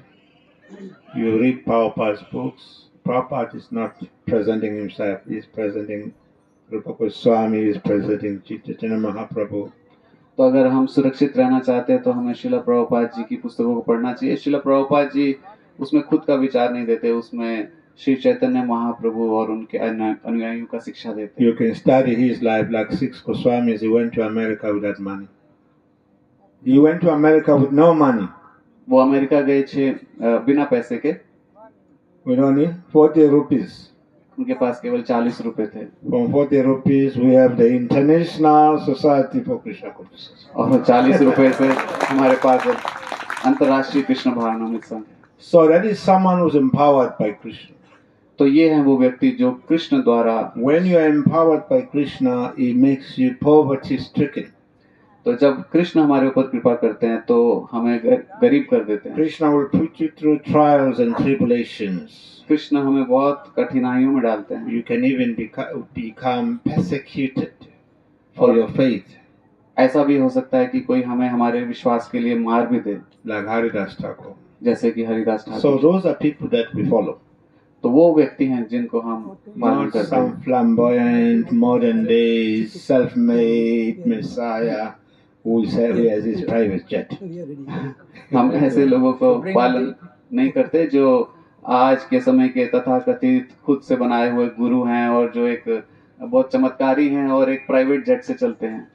you read Prabhupada's books. Prabhupada is not presenting himself. He is presenting Rupa Goswami, he is presenting Chaitanya Mahaprabhu. तो अगर हम सुरक्षित रहना चाहते हैं तो हमें शिला प्रभुपाद जी की पुस्तकों को पढ़ना चाहिए। शिला प्रभुपाद जी उसमें खुद का विचार नहीं देते, उसमें श्री चैतन्य महाप्रभु और उनके अनुयायियों का शिक्षा देते हैं। You can study his life like 6 Goswamis. He went to America without money. He went to America with no money. वो अमेरिका गए थे बिना पैसे के। We don't need 40 rupees. उनके पास केवल 40 रुपए थे। From 40 rupees, we have the International Society for Krishna Consciousness. और 40 रुपए से हमारे पास अंतर्राष्ट्रीय कृष्ण भावनामृत संघ है। So that is someone who's empowered by Krishna. तो ये है वो व्यक्ति जो कृष्ण द्वारा। When you are empowered by Krishna, he makes you poverty stricken. तो जब कृष्ण हमारे ऊपर कृपा करते हैं तो हमें गरीब कर देते हैं। Krishna will put you through trials and tribulations. Krishna हमें बहुत कठिनाइयों में डालते हैं। You can even become persecuted for your faith. ऐसा भी हो सकता है कि कोई हमें हमारे विश्वास के लिए मार भी दे, Like Haridas Thakur. जैसे कि Haridas Thakur. So those are people that we follow. तो वो व्यक्ति हैं जिनको हम पालन Not करते some हैं। flamboyant, modern day, self-made messiah who has his private jet. हम ऐसे लोगों को पालन नहीं करते जो आज के समय के तथाकथित खुद से बनाए हुए गुरु हैं और जो एक बहुत चमत्कारी हैं और एक प्राइवेट जेट से चलते हैं।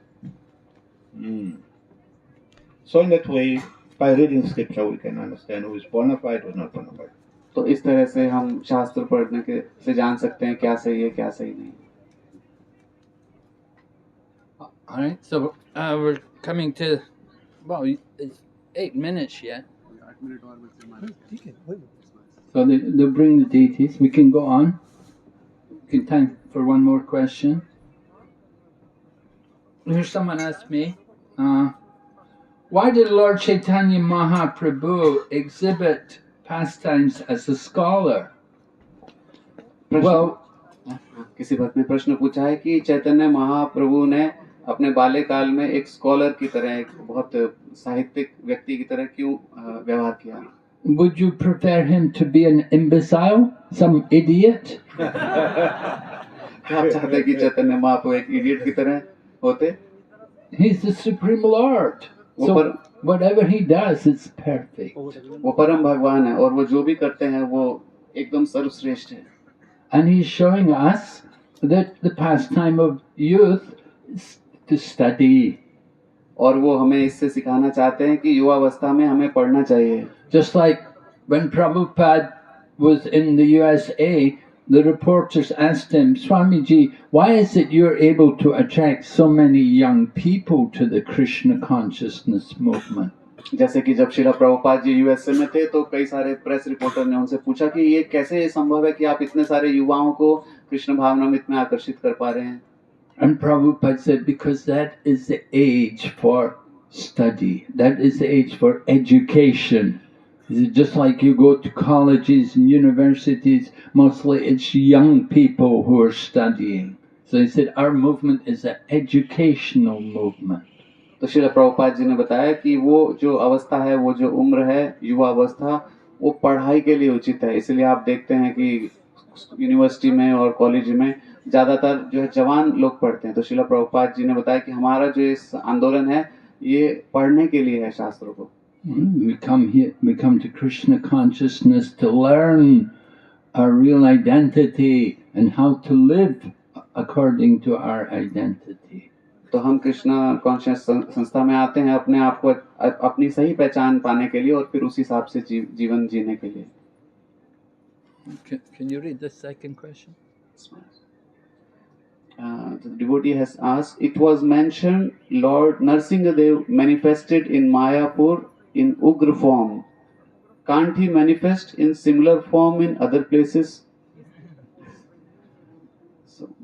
So in that way, by reading scripture, we can understand who is bona fide or not bona fide. तो इस तरह से हम शास्त्र पढ़ने के से जान सकते हैं क्या सही है क्या सही नहीं। All right, so we're coming to, well, it's 8 minutes yet. So they'll bring the deities. We can go on. We can time for one more question. Here's someone asked me, why did Lord Chaitanya Mahaprabhu exhibit pastimes as a scholar? Well, किसी भक्त ने प्रश्न पूछा है कि चैतन्य महाप्रभु ने अपने बाल्यकाल में एक स्कॉलर की तरह, एक बहुत साहित्यिक व्यक्ति की तरह क्यों व्यवहार किया? Would you prefer him to be an imbecile, some idiot? क्या आप चाहते हैं कि चैतन्य महाप्रभु एक इडियट की तरह होते? He's the Supreme Lord. So whatever he does, it's perfect. वो परम भगवान है और वो जो भी करते हैं वो एकदम सर्वश्रेष्ठ है। And he's showing us that the pastime of youth is to study. और वो हमें इससे सिखाना चाहते हैं कि युवावस्था में हमें पढ़ना चाहिए। Just like when Prabhupada was in the USA, the reporters asked him, Swamiji, why is it you're able to attract so many young people to the Krishna consciousness movement? जैसे कि जब श्रीला प्रभुपाद जी यूएसए में थे तो कई सारे प्रेस रिपोर्टर ने उनसे पूछा कि ये कैसे संभव है कि आप इतने सारे युवाओं को कृष्ण भावनामृत में आकर्षित कर पा रहे हैं? And Prabhupada said, because that is the age for study. That is the age for education. Just like you go to colleges and universities, mostly it's young people who are studying. So he said, our movement is an educational movement. तो श्रील प्रभुपाद जी ने बताया कि वो जो अवस्था है, वो जो उम्र है, युवा अवस्था, वो पढ़ाई के लिए उचित है। इसलिए आप देखते हैं कि यूनिवर्सिटी में और कॉलेज में ज़्यादातर जो है जवान लोग पढ़ते हैं। तो श्रील प्रभुपाद जी ने बताया कि हमारा जो इस आंदोलन है ये पढ़ने के लिए है शास्त्रों को। We come to Krishna consciousness to learn our real identity and how to live according to our identity. तो हम कृष्णा कॉन्शियस संस्था में आते हैं अपने आप को अपनी सही पहचान पाने के लिए और फिर उस हिसाब से जीवन जीने के लिए। Can you read the second question? The devotee has asked, it was mentioned Lord Narsingadev manifested in Mayapur in Ugra form. Can't he manifest in similar form in other places?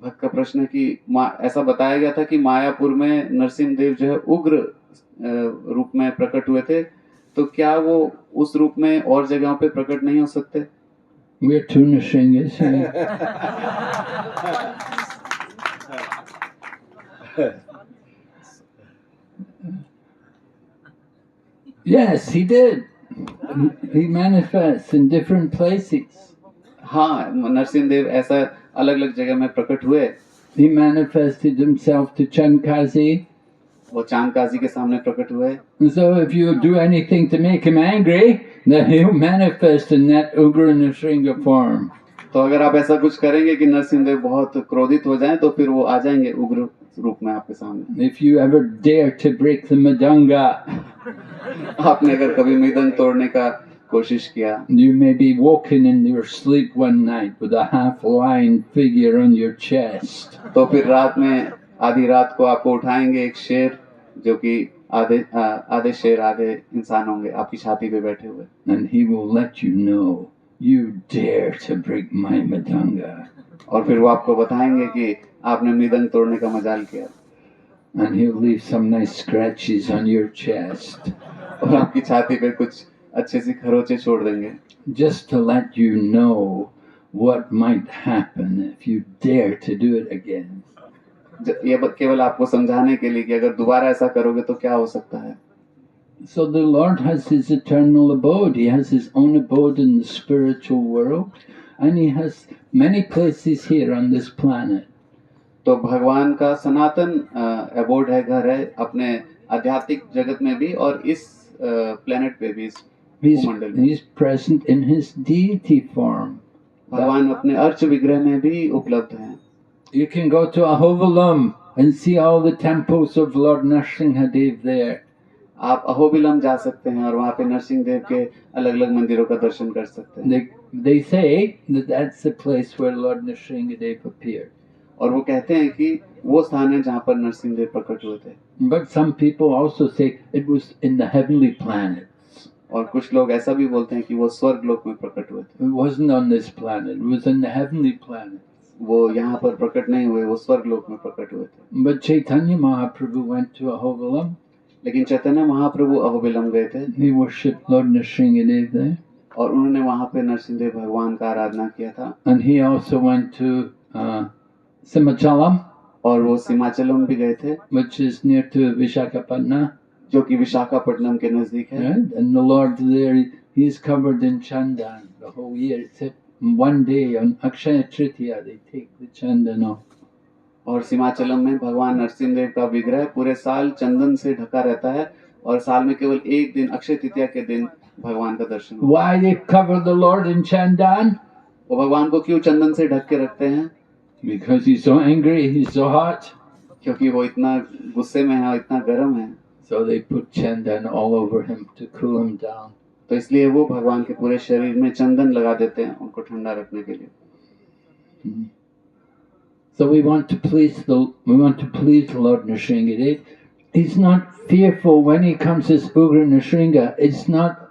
भक्त का प्रश्न है कि ऐसा बताया गया था कि मायापुर में नरसिंह देव जो है उग्र रूप में प्रकट हुए थे, तो क्या वो उस रूप में और जगहों पे प्रकट नहीं हो सकते? We're two Nrsingas. Yes, he did. He manifests in different places. हाँ, नरसिंह देव ऐसा अलग अलग जगह में प्रकट हुए। He manifested himself to Chandkazi. वो चांदकाजी के सामने प्रकट हुए। So if you do anything to make him angry, then he'll manifest in that Ugra Nrsinga form. तो अगर आप ऐसा कुछ करेंगे कि नरसिंह देव बहुत क्रोधित हो जाएं, तो फिर वो आ जाएंगे उग्र रूप में आपके सामने। If you ever dare to break the Madanga, आपने अगर कभी मृदंग तोड़ने का कोशिश किया, you may be woken in your sleep one night with a half-lion figure on your chest. तो फिर रात में आधी रात को आपको उठाएंगे एक शेर जो कि आधे शेर आधे इंसान होंगे आपकी छाती पे बैठे हुए। And he will let you know you dare to break my Madanga. और फिर वो आपको बताएंगे कि आपने मृदंग तोड़ने का मजाल किया। And he'll leave some nice scratches on your chest. और आपकी छाती पे कुछ अच्छे सी खरोचे छोड़ देंगे। Just to let you know what might happen if you dare to do it again. ये केवल आपको समझाने के लिए कि अगर दोबारा ऐसा करोगे तो क्या हो सकता है। So the Lord has his eternal abode. He has his own abode in the spiritual world, and he has many places here on this planet. तो भगवान का सनातन अबोर्ड है, घर है अपने आध्यात्मिक जगत में भी और इस प्लेनेट पे भी, इस मंडल में। He's present in his deity form. भगवान अपने अर्च विग्रह में भी उपलब्ध हैं। You can go to Ahobilam and see all the temples of Lord Nrsimhadev there. आप अहोबिलम जा सकते हैं और वहाँ पे नरसिंह देव के अलग अलग मंदिरों का दर्शन कर सकते हैं। They say that that's the place where Lord Nrsimhadev appeared. और वो कहते हैं कि वो स्थान है जहाँ पर नरसिंह देव प्रकट हुए थे। But some people also say it was in the heavenly planets. और कुछ लोग ऐसा भी बोलते हैं कि वो स्वर्ग लोक में प्रकट हुए थे। It wasn't on this planet. It was in the heavenly planets. वो यहाँ पर प्रकट नहीं हुए, वो स्वर्ग लोक में प्रकट हुए थे। But Chaitanya Mahaprabhu went to Ahobilam. लेकिन चैतन्य महाप्रभु अहोबिलम गए थे। He worshipped Lord Nrsimhadev there. और उन्होंने वहाँ पे नरसिंह देव भगवान का आराधना किया था। And he also went to Simachalam, और वो सीमाचलम भी गए थे, which is near to Vishakhapatnam. जो कि विशाखापट्टनम के नजदीक है। Right? And the Lord there, he is covered in chandan the whole year, except one day on Akshaya Tritiya, they take the chandan off. और सीमाचलम में भगवान नरसिंह देव का विग्रह पूरे साल चंदन से ढका रहता है और साल में केवल एक दिन अक्षय तृतीया के दिन भगवान का दर्शन होता है। Why they cover the Lord in chandan? वो भगवान को क्यों चंदन से ढक के रखते हैं? Because he's so angry, he's so hot. क्योंकि वो इतना गुस्से में है और इतना गर्म है। So they put chandan all over him to cool him down. तो इसलिए वो भगवान के पूरे शरीर में चंदन लगा देते हैं उनको ठंडा रखने के लिए। So we want to please Lord Nrsimhadev. He's not fearful when he comes as Ugra Nrsimha. It's not,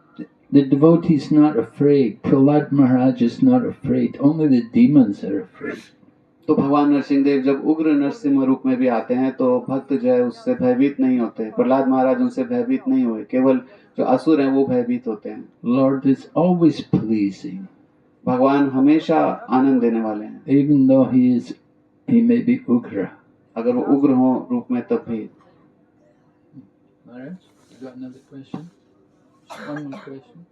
the devotee is not afraid. Prahlad Maharaj is not afraid. Only the demons are afraid. तो भगवान नरसिंह देव जब उग्र नरसिंह रूप में भी आते हैं तो भक्त जो है उससे भयभीत नहीं होते। प्रहलाद महाराज उनसे भयभीत नहीं हुए, केवल जो असुर हैं वो भयभीत होते हैं। Lord is always pleasing, भगवान हमेशा आनंद देने वाले हैं, even though he may be ugra. अगर वो उग्र हो रूप में तब भी। Maharaj, you got another question? One more question.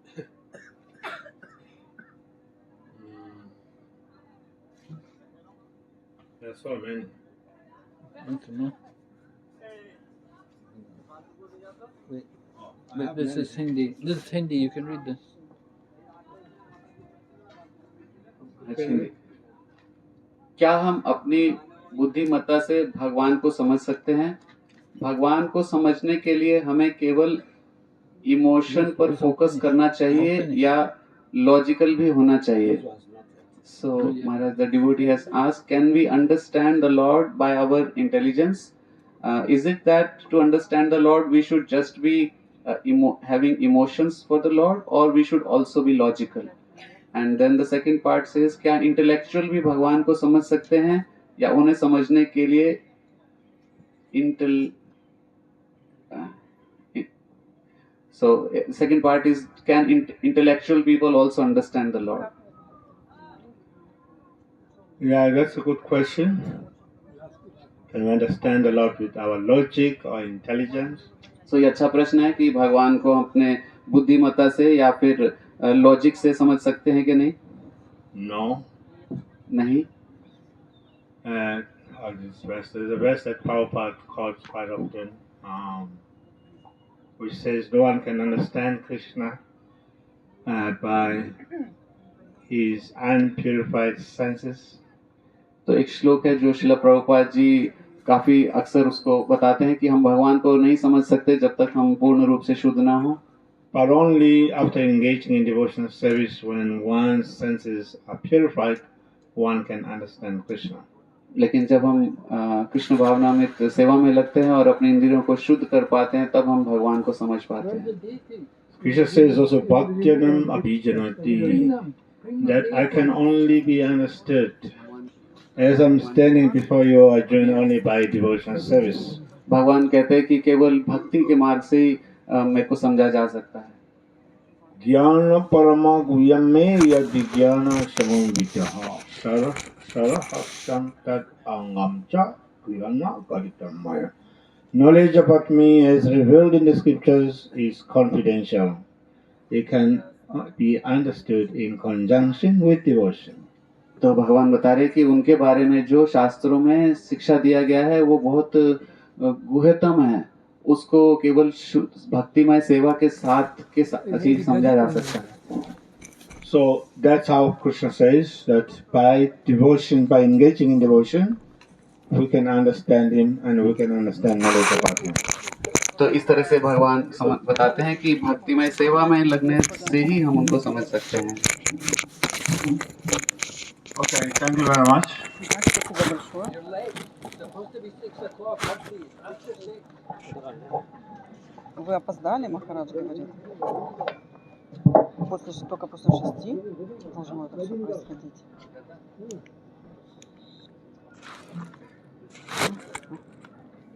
There's so many. Want to know? Wait, this is Hindi. This is Hindi. You can read this. क्या हम अपनी बुद्धिमत्ता से भगवान को समझ सकते हैं? भगवान को समझने के लिए हमें केवल इमोशन पर फोकस करना चाहिए या लॉजिकल भी होना चाहिए? So Maharaj, the devotee has asked, can we understand the Lord by our intelligence? Is it that to understand the Lord we should just be having emotions for the Lord, or we should also be logical? And then the second part says, क्या intellectual भी भगवान को समझ सकते हैं या उन्हें समझने के लिए So second part is, can intellectual people also understand the Lord? Yeah, that's a good question. Can we understand the Lord with our logic or intelligence? So ये अच्छा प्रश्न है कि भगवान को अपने बुद्धिमत्ता से या फिर लॉजिक से समझ सकते हैं कि नहीं? No. नहीं। This verse, there's a verse that Prabhupada quotes quite often, which says no one can understand Krishna by his unpurified senses. तो एक श्लोक है जो श्रील प्रभुपाद जी काफी अक्सर उसको बताते हैं कि हम भगवान को नहीं समझ सकते जब तक हम पूर्ण रूप से शुद्ध ना हो। But only after engaging in devotional service, when one's senses are purified, one can understand Krishna. लेकिन जब हम कृष्ण भावना में सेवा में लगते हैं और अपने इंद्रियों को शुद्ध कर पाते हैं तब हम भगवान को समझ पाते हैं। Krishna says also, Bhakyanam abhijanati, that I can only be understood as I'm standing before you, Arjuna, only by devotional service. भगवान कहते हैं कि केवल भक्ति के मार्ग से ही मेरे को समझा जा सकता है। ज्ञान परमा गुह्यमे यद विज्ञान समन्वितः sarahasam tad angam cha kriyana karitamaya. Knowledge about me as revealed in the scriptures is confidential. It can be understood in conjunction with devotion. तो भगवान बता रहे कि उनके बारे में जो शास्त्रों में शिक्षा दिया गया है वो बहुत गुह्यतम है, उसको केवल भक्तिमय सेवा के साथ समझा जा सकता है। So that's how Krishna says that by devotion, by engaging in devotion, we can understand him and we can understand knowledge about him. तो इस तरह से भगवान बताते हैं कि भक्तिमय सेवा में लगने से ही हम उनको समझ सकते हैं। Okay, thank you very much. Вы опоздали, Махарадж говорит. Только после 6 должно это все происходить.